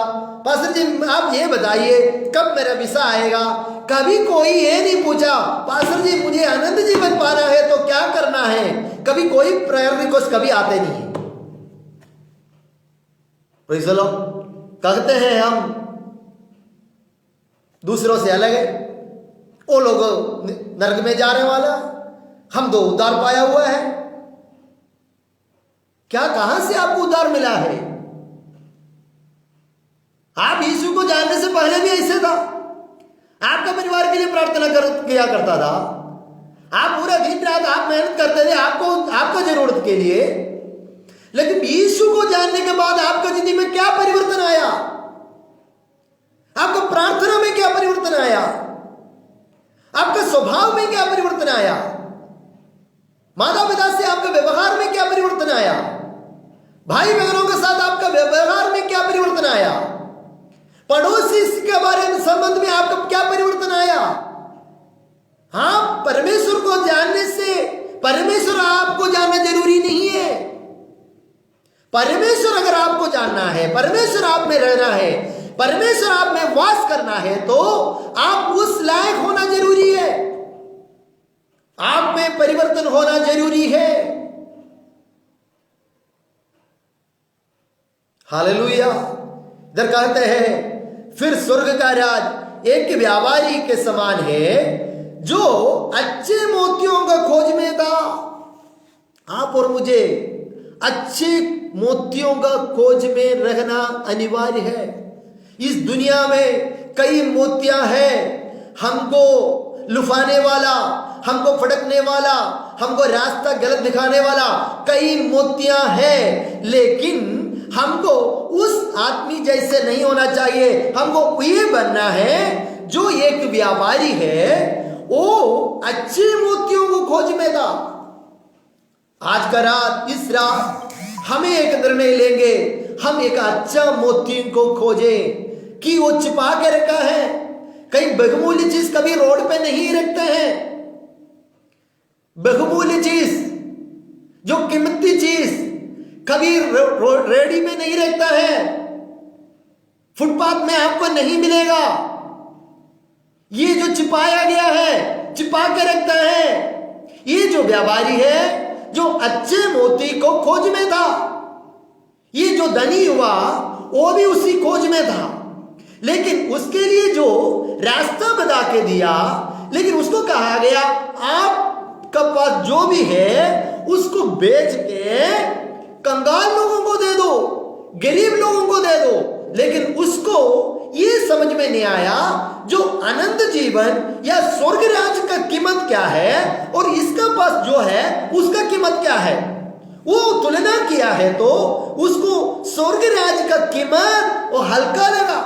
पास्टर जी आप ये बताइए कब मेरा वीसा आएगा। कभी कोई ये नहीं पूछा पास्टर जी मुझे अनंत जीवन पाना है तो क्या करना है। कभी कोई प्रेयर रिक्वेस्ट कभी आते नहीं है। Praise the Lord. कहते हैं हम दूसरों से अलग है, वो लोग नरक में जाने वाला, हम तो उद्धार पाया हुआ है। क्या, कहां से आपको उद्धार मिला है? आप यीशु को जानने से पहले भी ऐसे था। आपका परिवार के लिए प्रार्थना किया करता था, आप पूरा दिन रात आप मेहनत करते थे आपका जरूरत के लिए, लेकिन यीशु को जानने के बाद आपका जिंदगी में क्या परिवर्तन आया? आपका प्रार्थना में क्या परिवर्तन आया? आपका स्वभाव में क्या परिवर्तन आया? माता पिता से आपका व्यवहार में क्या परिवर्तन आया? भाई बहनों के साथ आपका व्यवहार में क्या परिवर्तन आया? पड़ोसी के बारे में संबंध में आपका क्या परिवर्तन आया? हाँ, परमेश्वर को जानने से परमेश्वर आपको जानना जरूरी नहीं है। परमेश्वर अगर आपको जानना है, परमेश्वर आप में रहना है, परमेश्वर आप में वास करना है, तो आप उस लायक होना जरूरी है। आप में परिवर्तन होना जरूरी है। हालेलुया। इधर कहते हैं फिर स्वर्ग का राज एक व्यापारी के समान है जो अच्छे मोतियों का खोज में था। आप और मुझे अच्छे मोतियों का खोज में रहना अनिवार्य है। इस दुनिया में कई मोतियां हैं, हमको लुभाने वाला, हमको फटकने वाला, हमको रास्ता गलत दिखाने वाला कई मोतियां हैं, लेकिन हमको उस आदमी जैसे नहीं होना चाहिए। हमको ये बनना है जो एक व्यापारी है, वो अच्छे मोतियों को खोज में था। आज का रात, इस रात हमें एक निर्णय लेंगे, हम एक अच्छा मोती को खोजें कि वो छिपा के रखा है। कई बहुमूल्य चीज कभी रोड पे नहीं रखते हैं। बहुमूल्य चीज, जो कीमती चीज कभी रेडी में नहीं रखता है, फुटपाथ में आपको नहीं मिलेगा। ये जो छिपाया गया है, छिपा के रखता है। ये जो व्यापारी है जो अच्छे मोती को खोज में था, ये जो धनी हुआ वो भी उसी खोज में था, लेकिन उसके लिए जो रास्ता बता के दिया, लेकिन उसको कहा गया आपका पास जो भी है उसको बेच के कंगाल लोगों को दे दो, गरीब लोगों को दे दो। लेकिन उसको ये समझ में नहीं आया जो अनंत जीवन या स्वर्ग राज का कीमत क्या है और इसका पास जो है उसका कीमत क्या है। वो तुलना किया है तो उसको स्वर्ग राज का कीमत वो हल्का लगा,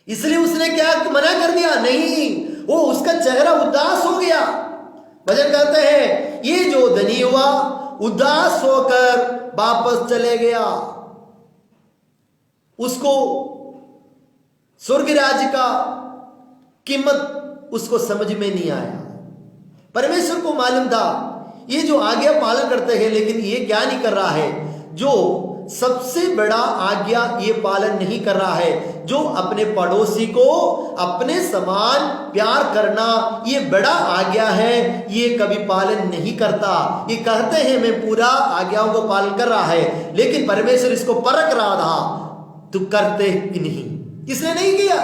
इसलिए उसने क्या मना कर दिया, नहीं। वो उसका चेहरा उदास हो गया। भजन कहते हैं ये जो धनी हुआ उदास होकर वापस चले गया। उसको स्वर्ग राज्य का कीमत उसको समझ में नहीं आया। परमेश्वर को मालूम था ये जो आज्ञा पालन करते हैं, लेकिन ये क्या नहीं कर रहा है, जो सबसे बड़ा आज्ञा ये पालन नहीं कर रहा है, जो अपने पड़ोसी को अपने समान प्यार करना ये बड़ा आज्ञा है, ये कभी पालन नहीं करता। ये कहते हैं मैं पूरा आज्ञाओं को पालन कर रहा है, लेकिन परमेश्वर इसको परख रहा था, तू करते ही नहीं, इसने नहीं किया।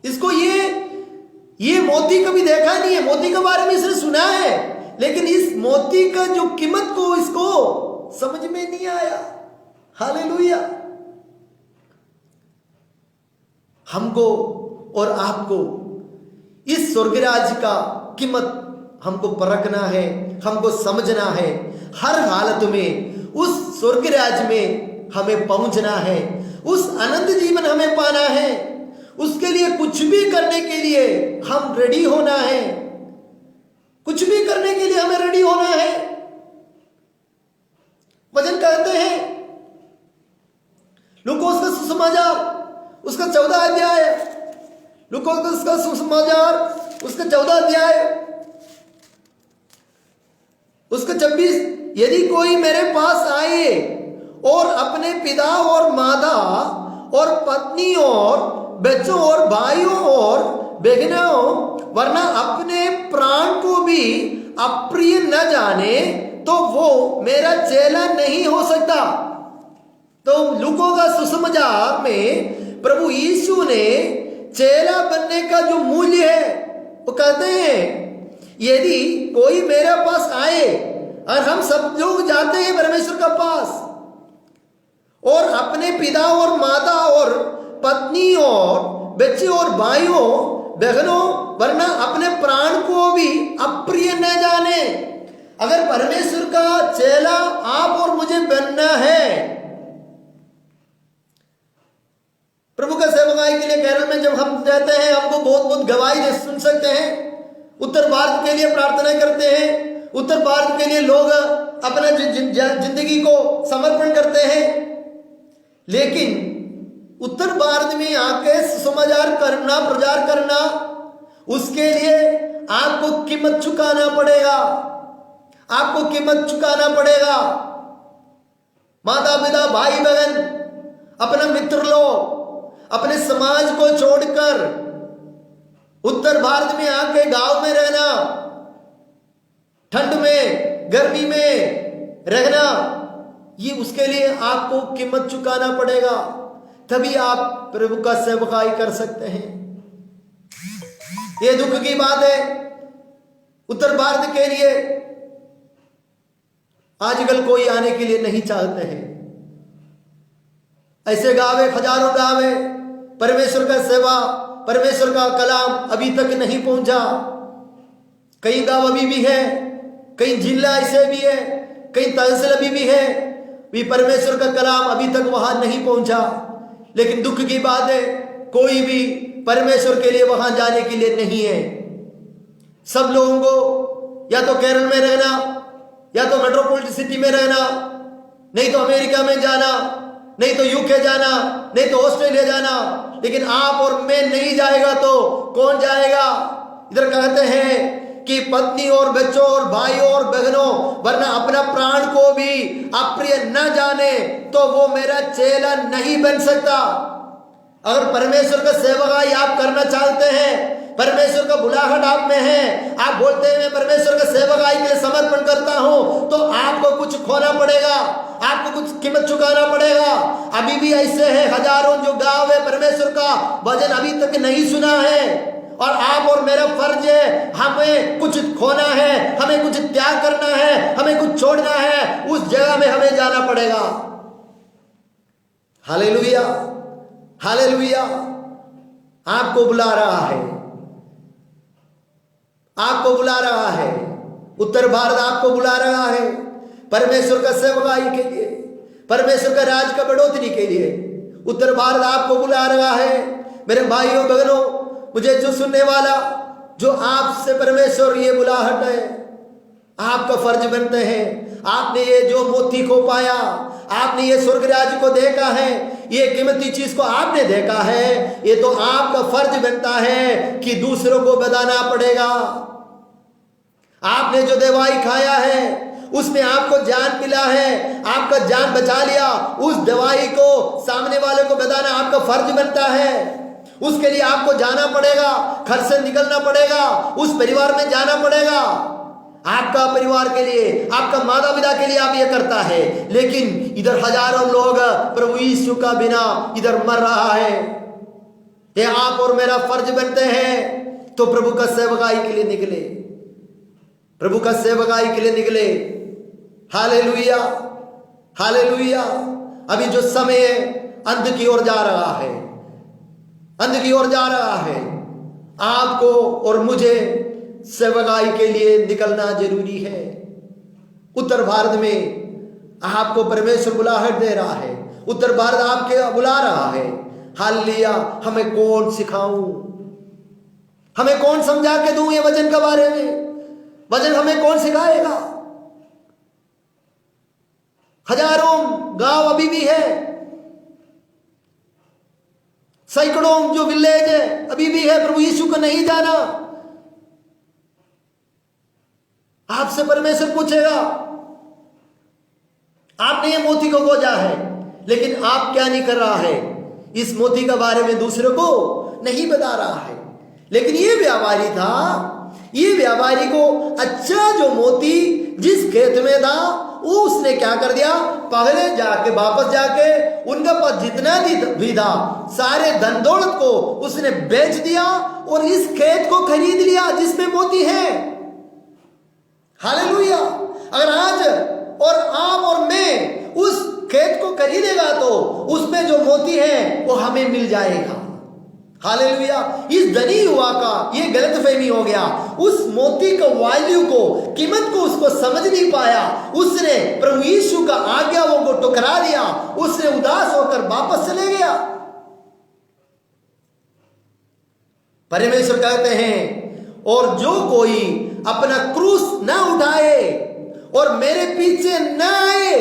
इसको ये मोती कभी देखा नहीं है, मोती के बारे में इसने सुना है, लेकिन इस मोती का जो कीमत को इसको समझ में नहीं आया। हालेलुया। हमको और आपको इस स्वर्गराज का कीमत हमको परखना है, हमको समझना है। हर हालत में उस स्वर्गराज में हमें पहुंचना है, उस अनंत जीवन हमें पाना है। उसके लिए कुछ भी करने के लिए हम रेडी होना है, कुछ भी करने के लिए हमें रेडी होना है। वचन कहते हैं लूकोस का सुसमाचार उसका 14 अध्याय, लूकोस का सुसमाचार उसका 14 अध्याय उसका 26, यदि कोई मेरे पास आए और अपने पिता और माता और पत्नी और बच्चों और भाइयों और बहनों वरना अपने प्राण को भी अप्रिय न जाने तो वो मेरा चेला नहीं हो सकता। तो लूका का सुसमाचार में प्रभु यीशु ने चेला बनने का जो मूल्य है वो कहते हैं यदि कोई मेरे पास आए, और हम सब लोग जाते हैं परमेश्वर का पास, और अपने पिता और माता और पत्नी और बच्चे और भाइयों बहनों वरना अपने प्राण को भी अप्रिय न जाने। अगर परमेश्वर का चेला आप और मुझे बनना है, प्रभु का सेवकाई के लिए केरल में जब हम जाते हैं, हमको बहुत बहुत गवाही सुन सकते हैं। उत्तर भारत के लिए प्रार्थना करते हैं, उत्तर भारत के लिए लोग अपना जिंदगी को समर्पण करते हैं, लेकिन उत्तर भारत में आके सुसमाचार करना, प्रचार करना, उसके लिए आपको कीमत चुकाना पड़ेगा, आपको कीमत चुकाना पड़ेगा। माता पिता भाई बहन अपना मित्र लोग अपने समाज को छोड़कर उत्तर भारत में आके गांव में रहना, ठंड में गर्मी में रहना, ये उसके लिए आपको कीमत चुकाना पड़ेगा, तभी आप प्रभु का सेवकाई कर सकते हैं। ये दुख की बात है उत्तर भारत के लिए, आजकल कोई आने के लिए नहीं चाहते हैं। ऐसे गांव है, हजारों गांव है, परमेश्वर का सेवा, परमेश्वर का कलाम अभी तक नहीं पहुंचा। कई गांव अभी भी है, कई जिला ऐसे भी है, कई तहसील अभी भी है, भी परमेश्वर का कलाम अभी तक वहां नहीं पहुंचा। लेकिन दुख की बात है, कोई भी परमेश्वर के लिए वहां जाने के लिए नहीं है। सब लोगों को या तो केरल में रहना, या तो मेट्रोपॉलिटन सिटी में रहना, नहीं तो अमेरिका में जाना, नहीं तो यूके जाना, नहीं तो ऑस्ट्रेलिया जाना। लेकिन आप और मैं नहीं जाएगा तो कौन जाएगा? इधर कहते हैं कि पत्नी और बच्चों और भाइयों और बहनों, वरना अपना प्राण को भी अप्रिय न जाने तो वो मेरा चेला नहीं बन सकता। अगर परमेश्वर का सेवकाई आप करना चाहते हैं, परमेश्वर का बुलाहट आप में है, आप बोलते हैं मैं परमेश्वर का सेवकाई के लिए समर्पण करता हूं, तो आपको कुछ खोना पड़ेगा, आपको कुछ कीमत चुकाना पड़ेगा। अभी भी ऐसे हैं हजारों जो गांव है, परमेश्वर का वचन अभी तक नहीं सुना है। और आप और मेरा फर्ज है, हमें कुछ खोना है, हमें कुछ त्याग करना है, हमें कुछ छोड़ना है, उस जगह में हमें जाना पड़ेगा। Hallelujah, hallelujah. आपको बुला रहा है, आपको बुला रहा है। उत्तर भारत आपको बुला रहा है परमेश्वर का सेवकाई के लिए, परमेश्वर का राज का बढ़ोतरी के लिए। उत्तर भारत आपको बुला रहा है। मेरे भाइयों बहनों, मुझे जो सुनने वाला, जो आपसे परमेश्वर ये बुलाहट है, आपका फर्ज बनते हैं। आपने ये जो मोती को पाया, आपने ये स्वर्ग राज्य को देखा है, ये कीमती चीज को आपने देखा है, ये तो आपका फर्ज बनता है कि दूसरों को बताना पड़ेगा। आपने जो दवाई खाया है, उसमें आपको जान मिला है, आपका जान बचा लिया, उस दवाई को सामने वाले को बताना आपका फर्ज बनता है। उसके लिए आपको जाना पड़ेगा, घर से निकलना पड़ेगा, उस परिवार में जाना पड़ेगा। आपका परिवार के लिए, आपका माता पिता के लिए आप ये करता है। लेकिन इधर हजारों लोग प्रभु यीशु का बिना इधर मर रहा है। ये आप और मेरा फर्ज बनते हैं, तो प्रभु का सेवकाई के लिए निकले, प्रभु का सेवकाई के लिए निकले। Hallelujah, hallelujah. अभी जो समय है अंत की ओर जा रहा है, अंत की ओर जा रहा है। आपको और मुझे सेवकाई के लिए निकलना जरूरी है। उत्तर भारत में आपको परमेश्वर बुलाहट दे रहा है, उत्तर भारत आपके बुला रहा है। हालेलुया। हमें कौन सिखाऊं, हमें कौन समझा के दूं ये वचन के बारे में? वचन हमें कौन सिखाएगा? हजारों गांव अभी भी है, सैकड़ों जो विलेज है अभी भी है, प्रभु यीशु को नहीं जाना। आपसे परमेश्वर पूछेगा, आपने ये मोती को खोजा है, लेकिन आप क्या नहीं कर रहा है? इस मोती के बारे में दूसरों को नहीं बता रहा है। लेकिन ये व्यापारी था, ये व्यापारी को अच्छा जो मोती जिस खेत में था, वो उसने क्या कर दिया? पहले जाके वापस जाके उनके पास जितना भी था सारे धन दौलत को उसने बेच दिया और इस खेत को खरीद लिया जिसमें मोती है। हालेलुया। अगर आज और आप और मैं उस खेत को खरीदेगा तो उसमें जो मोती है वो हमें मिल जाएगा। हालेलुया। इस धनी युवा का ये गलतफहमी हो गया, उस मोती का वैल्यू को, कीमत को उसको समझ नहीं पाया। उसने प्रभु यीशु का आज्ञाओं को ठुकरा दिया, उसने उदास होकर वापस चले गया। परमेश्वर कहते हैं, और जो कोई अपना क्रूस ना उठाए और मेरे पीछे ना आए।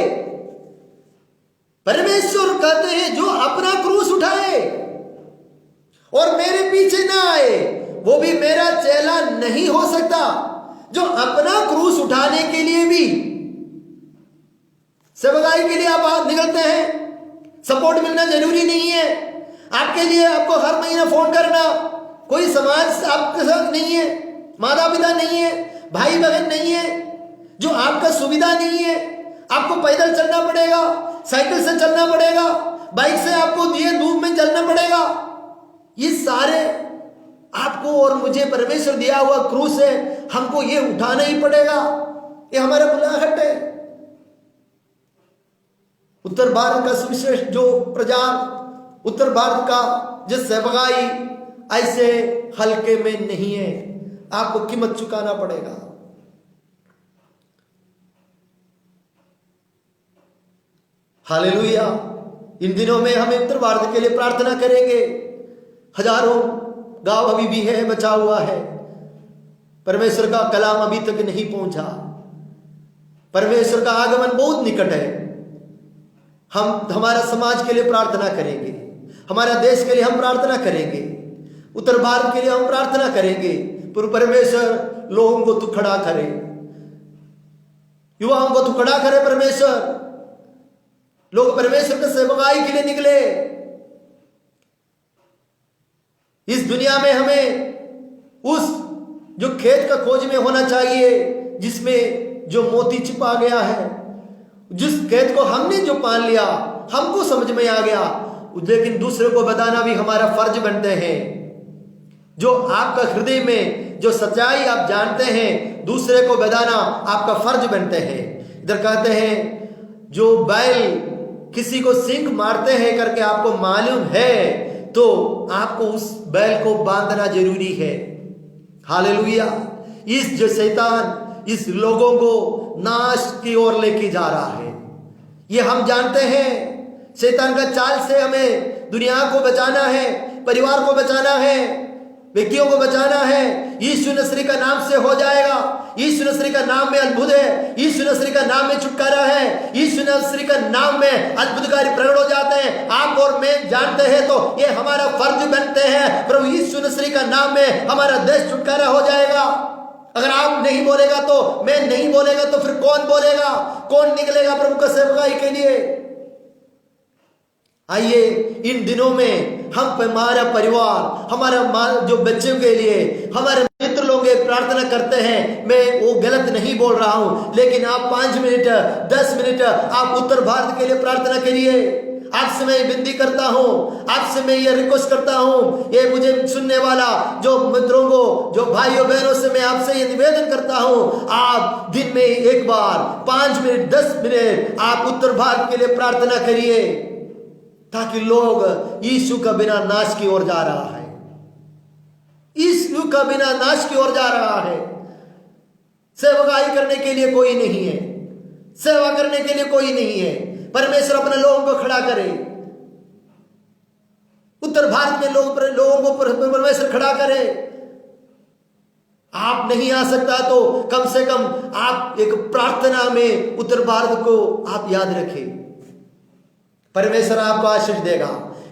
परमेश्वर कहते हैं जो अपना क्रूस उठाए और मेरे पीछे ना आए वो भी मेरा चेला नहीं हो सकता। जो अपना क्रूस उठाने के लिए भी, सेवकाई के लिए आप निकलते हैं, सपोर्ट मिलना जरूरी नहीं है आपके लिए। आपको हर महीना फोन करना, कोई समाज आपके साथ नहीं है, माता पिता नहीं है, भाई बहन नहीं है, जो आपका सुविधा नहीं है, आपको पैदल चलना पड़ेगा, साइकिल से चलना पड़ेगा, बाइक से आपको दिए धूप में चलना पड़ेगा। ये सारे आपको और मुझे परमेश्वर दिया हुआ क्रूस है, हमको ये उठाना ही पड़ेगा। ये हमारा बुलाहट है। उत्तर भारत का सुविशेष जो प्रचार, उत्तर भारत का जो सेवकाई ऐसे हल्के में नहीं है, आपको कीमत चुकाना पड़ेगा। हालेलुया। इन दिनों में हमें उत्तर भारत के लिए प्रार्थना करेंगे। हजारों गांव अभी भी है, बचा हुआ है। परमेश्वर का कलाम अभी तक नहीं पहुंचा। परमेश्वर का आगमन बहुत निकट है। हम हमारा समाज के लिए प्रार्थना करेंगे, हमारा देश के लिए हम प्रार्थना करेंगे, उत्तर भारत के लिए हम प्रार्थना करेंगे। पर परमेश्वर लोगों को तू खड़ा करे, युवाओं को तू खड़ा करे। परमेश्वर, लोग परमेश्वर के सेवकाई के लिए निकले। इस दुनिया में हमें उस जो खेत का खोज में होना चाहिए जिसमें जो मोती छिपा गया है, जिस खेत को हमने जो पान लिया, हमको समझ में आ गया, लेकिन दूसरे को बताना भी हमारा फर्ज बनते हैं। जो आपका हृदय में जो सच्चाई आप जानते हैं, दूसरे को बताना आपका फर्ज बनते हैं। इधर कहते हैं जो बैल किसी को सींग मारते हैं करके आपको मालूम है, तो आपको उस बैल को बांधना जरूरी है। हालेलुया। इस जो शैतान इस लोगों को नाश की ओर लेके जा रहा है, ये हम जानते हैं। शैतान का चाल से हमें दुनिया को बचाना है, परिवार को बचाना है, व्यक्तियों को बचाना है। यीशु नसरी का नाम से हो जाएगा। यीशु नसरी का नाम में अद्भुत है, यीशु नसरी का नाम में छुटकारा है, यीशु नसरी का नाम में अद्भुतकारी प्रकट हो जाते हैं। आप और मैं जानते हैं तो ये हमारा फर्ज बनते हैं। प्रभु यीशु नसरी का नाम में हमारा देश छुटकारा हो जाएगा। अगर आप नहीं बोलेगा तो, मैं नहीं बोलेगा तो फिर कौन बोलेगा? कौन निकलेगा प्रभु का सेवकाई के लिए? आइए इन दिनों में हम हमारा परिवार, हमारा जो बच्चों के लिए, हमारे मित्र लोग प्रार्थना करते हैं। मैं वो गलत नहीं बोल रहा हूं, लेकिन आप 5 मिनट 10 मिनट आप उत्तर भारत के लिए प्रार्थना करिए। आपसे मैं विनती करता हूं, आपसे मैं ये रिक्वेस्ट करता हूं, ये मुझे सुनने वाला जो मित्रों को, जो भाइयों बहनों से मैं आपसे ये निवेदन करता हूं, आप दिन में एक बार 5 मिनट 10 मिनट आप उत्तर भारत के लिए प्रार्थना करिए, ताकि लोग यीशु का बिना नाश की ओर जा रहा है। यीशु का बिना नाश की ओर जा रहा है। सेवकाई करने के लिए कोई नहीं है, सेवा करने के लिए कोई नहीं है। परमेश्वर अपने लोगों को खड़ा करे। उत्तर भारत में लोगों को परमेश्वर खड़ा करे। आप नहीं आ सकता तो कम से कम आप एक प्रार्थना में उत्तर भारत को आप याद रखें। परमेश्वर आपको आशीष देगा,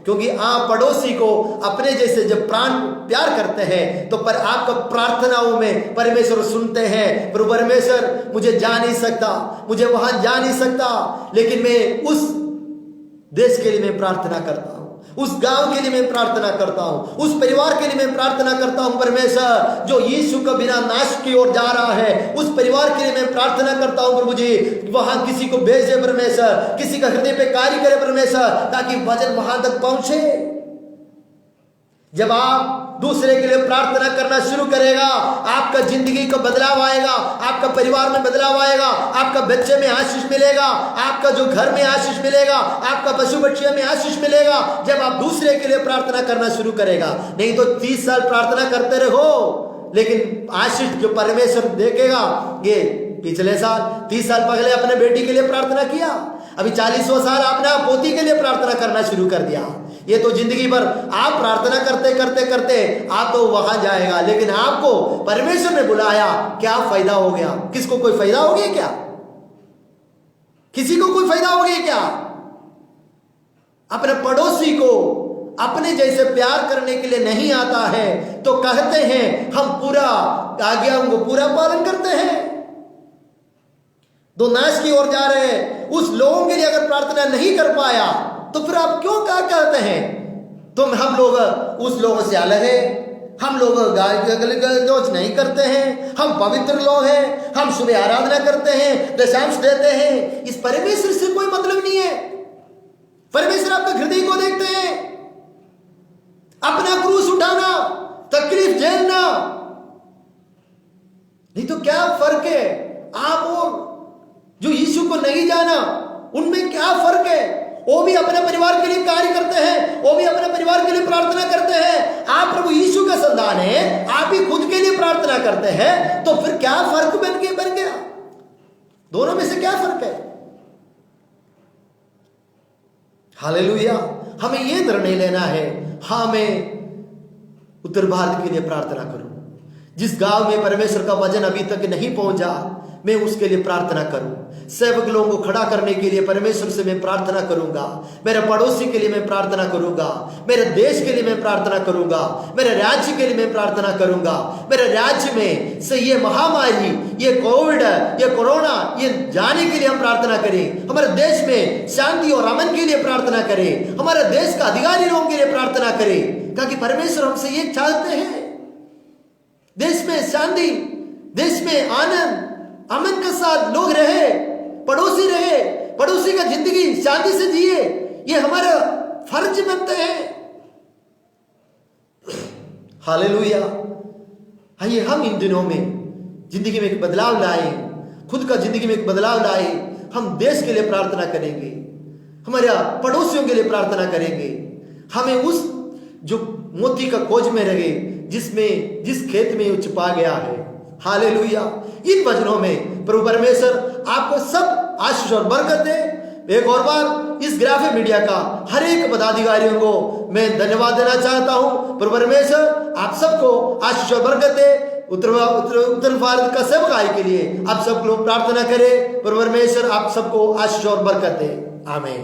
क्योंकि आप पड़ोसी को अपने जैसे जब प्राण प्यार करते हैं तो पर आपका प्रार्थनाओं में परमेश्वर सुनते हैं। पर परमेश्वर मुझे जा नहीं सकता, मुझे वहां जा नहीं सकता, लेकिन मैं उस देश के लिए मैं प्रार्थना करता हूं, उस गांव के लिए मैं प्रार्थना करता हूं, उस परिवार के लिए मैं प्रार्थना करता हूं। परमेश्वर जो यीशु का बिना नाश की ओर जा रहा है, उस परिवार के लिए मैं प्रार्थना करता हूं। प्रभु जी वहां किसी को भेज दे परमेश्वर, किसी का हृदय पे कार्य करे परमेश्वर, ताकि वचन वहां तक पहुंचे। जब आप दूसरे के लिए प्रार्थना करना शुरू करेगा, आपका जिंदगी का बदलाव आएगा, आपका परिवार में बदलाव आएगा, आपका बच्चे में आशीष मिलेगा, आपका जो घर में आशीष मिलेगा, आपका पशु पक्षियों में आशीष मिलेगा, जब आप दूसरे के लिए प्रार्थना करना शुरू करेगा। नहीं तो 30 साल प्रार्थना करते रहो, लेकिन आशीष जो परमेश्वर देखेगा, ये पिछले साल 30 साल पहले अपने बेटी के लिए प्रार्थना किया, अभी 40वां साल आपने पोती के लिए प्रार्थना करना शुरू कर दिया। ये तो जिंदगी भर आप प्रार्थना करते करते करते आप तो वहां जाएगा, लेकिन आपको परमेश्वर ने बुलाया, क्या फायदा हो गया? किसको कोई फायदा हो गया क्या? किसी को कोई फायदा हो गया क्या? अपने पड़ोसी को अपने जैसे प्यार करने के लिए नहीं आता है तो कहते हैं हम पूरा आज्ञाओं को पूरा पालन करते हैं। दो नाश की ओर जा रहे हैं, उस लोगों के लिए अगर प्रार्थना नहीं कर पाया तो फिर आप क्यों क्या कहते हैं? हम लोग उस लोगों से अलग है, हम लोग गाय गलौज नहीं करते हैं, हम पवित्र लोग हैं, हम सुबह आराधना करते हैं, दशांश देते हैं। इस परमेश्वर से कोई मतलब नहीं है। परमेश्वर आपका हृदय को देखते हैं। अपना क्रूस उठाना, तकलीफ झेलना, नहीं तो क्या फर्क है आप और जो यीशु को नहीं जाना, उनमें क्या फर्क है? वो भी अपने परिवार के लिए कार्य करते हैं, वो भी अपने परिवार के लिए प्रार्थना करते हैं। आप प्रभु यीशु का संतान है, आप ही खुद के लिए प्रार्थना करते हैं, तो फिर क्या फर्क बन गया? दोनों में से क्या फर्क है? हालेलुया। हमें यह निर्णय लेना है, हाँ मैं उत्तर भारत के लिए प्रार्थना करूं। जिस गांव में परमेश्वर का वचन अभी तक नहीं पहुंचा, मैं उसके लिए प्रार्थना करूं। सेवक लोगों को खड़ा करने के लिए परमेश्वर से मैं प्रार्थना करूंगा। मेरे पड़ोसी के लिए मैं प्रार्थना करूंगा। मेरे देश के लिए मैं प्रार्थना करूंगा। मेरे राज्य के लिए मैं प्रार्थना करूंगा। मेरे राज्य में से ये महामारी, ये कोविड, ये कोरोना, ये जाने के लिए हम प्रार्थना करें। हमारे देश में शांति और अमन के लिए प्रार्थना करें। हमारे देश का अधिकारी लोगों के लिए प्रार्थना करें, ताकि परमेश्वर हमसे ये चाहते हैं, देश में शांति, देश में आनंद, अमन के साथ लोग रहे, पड़ोसी रहे, पड़ोसी का जिंदगी शांति से जिए। ये हमारा फर्ज बनते हैं। हालेलुया। आइए हम इन दिनों में जिंदगी में एक बदलाव लाए, खुद का जिंदगी में एक बदलाव लाए। हम देश के लिए प्रार्थना करेंगे, हमारे पड़ोसियों के लिए प्रार्थना करेंगे। हमें उस जो मोती का खोज में रहे, जिस खेत में वो छिपा गया है। हालेलुया। इन वचनों में प्रभु परमेश्वर आपको सब आशीष और बरकत दे। एक और बार इस ग्राफे मीडिया का हर एक पदाधिकारियों को मैं धन्यवाद देना चाहता हूं। प्रभु परमेश्वर आप सबको आशीष और बरकत दे। उत्तर भारत का सेवकाई के लिए आप सब लोग प्रार्थना करें। प्रभु परमेश्वर आप सबको आशीष और बरकत दे। आमीन।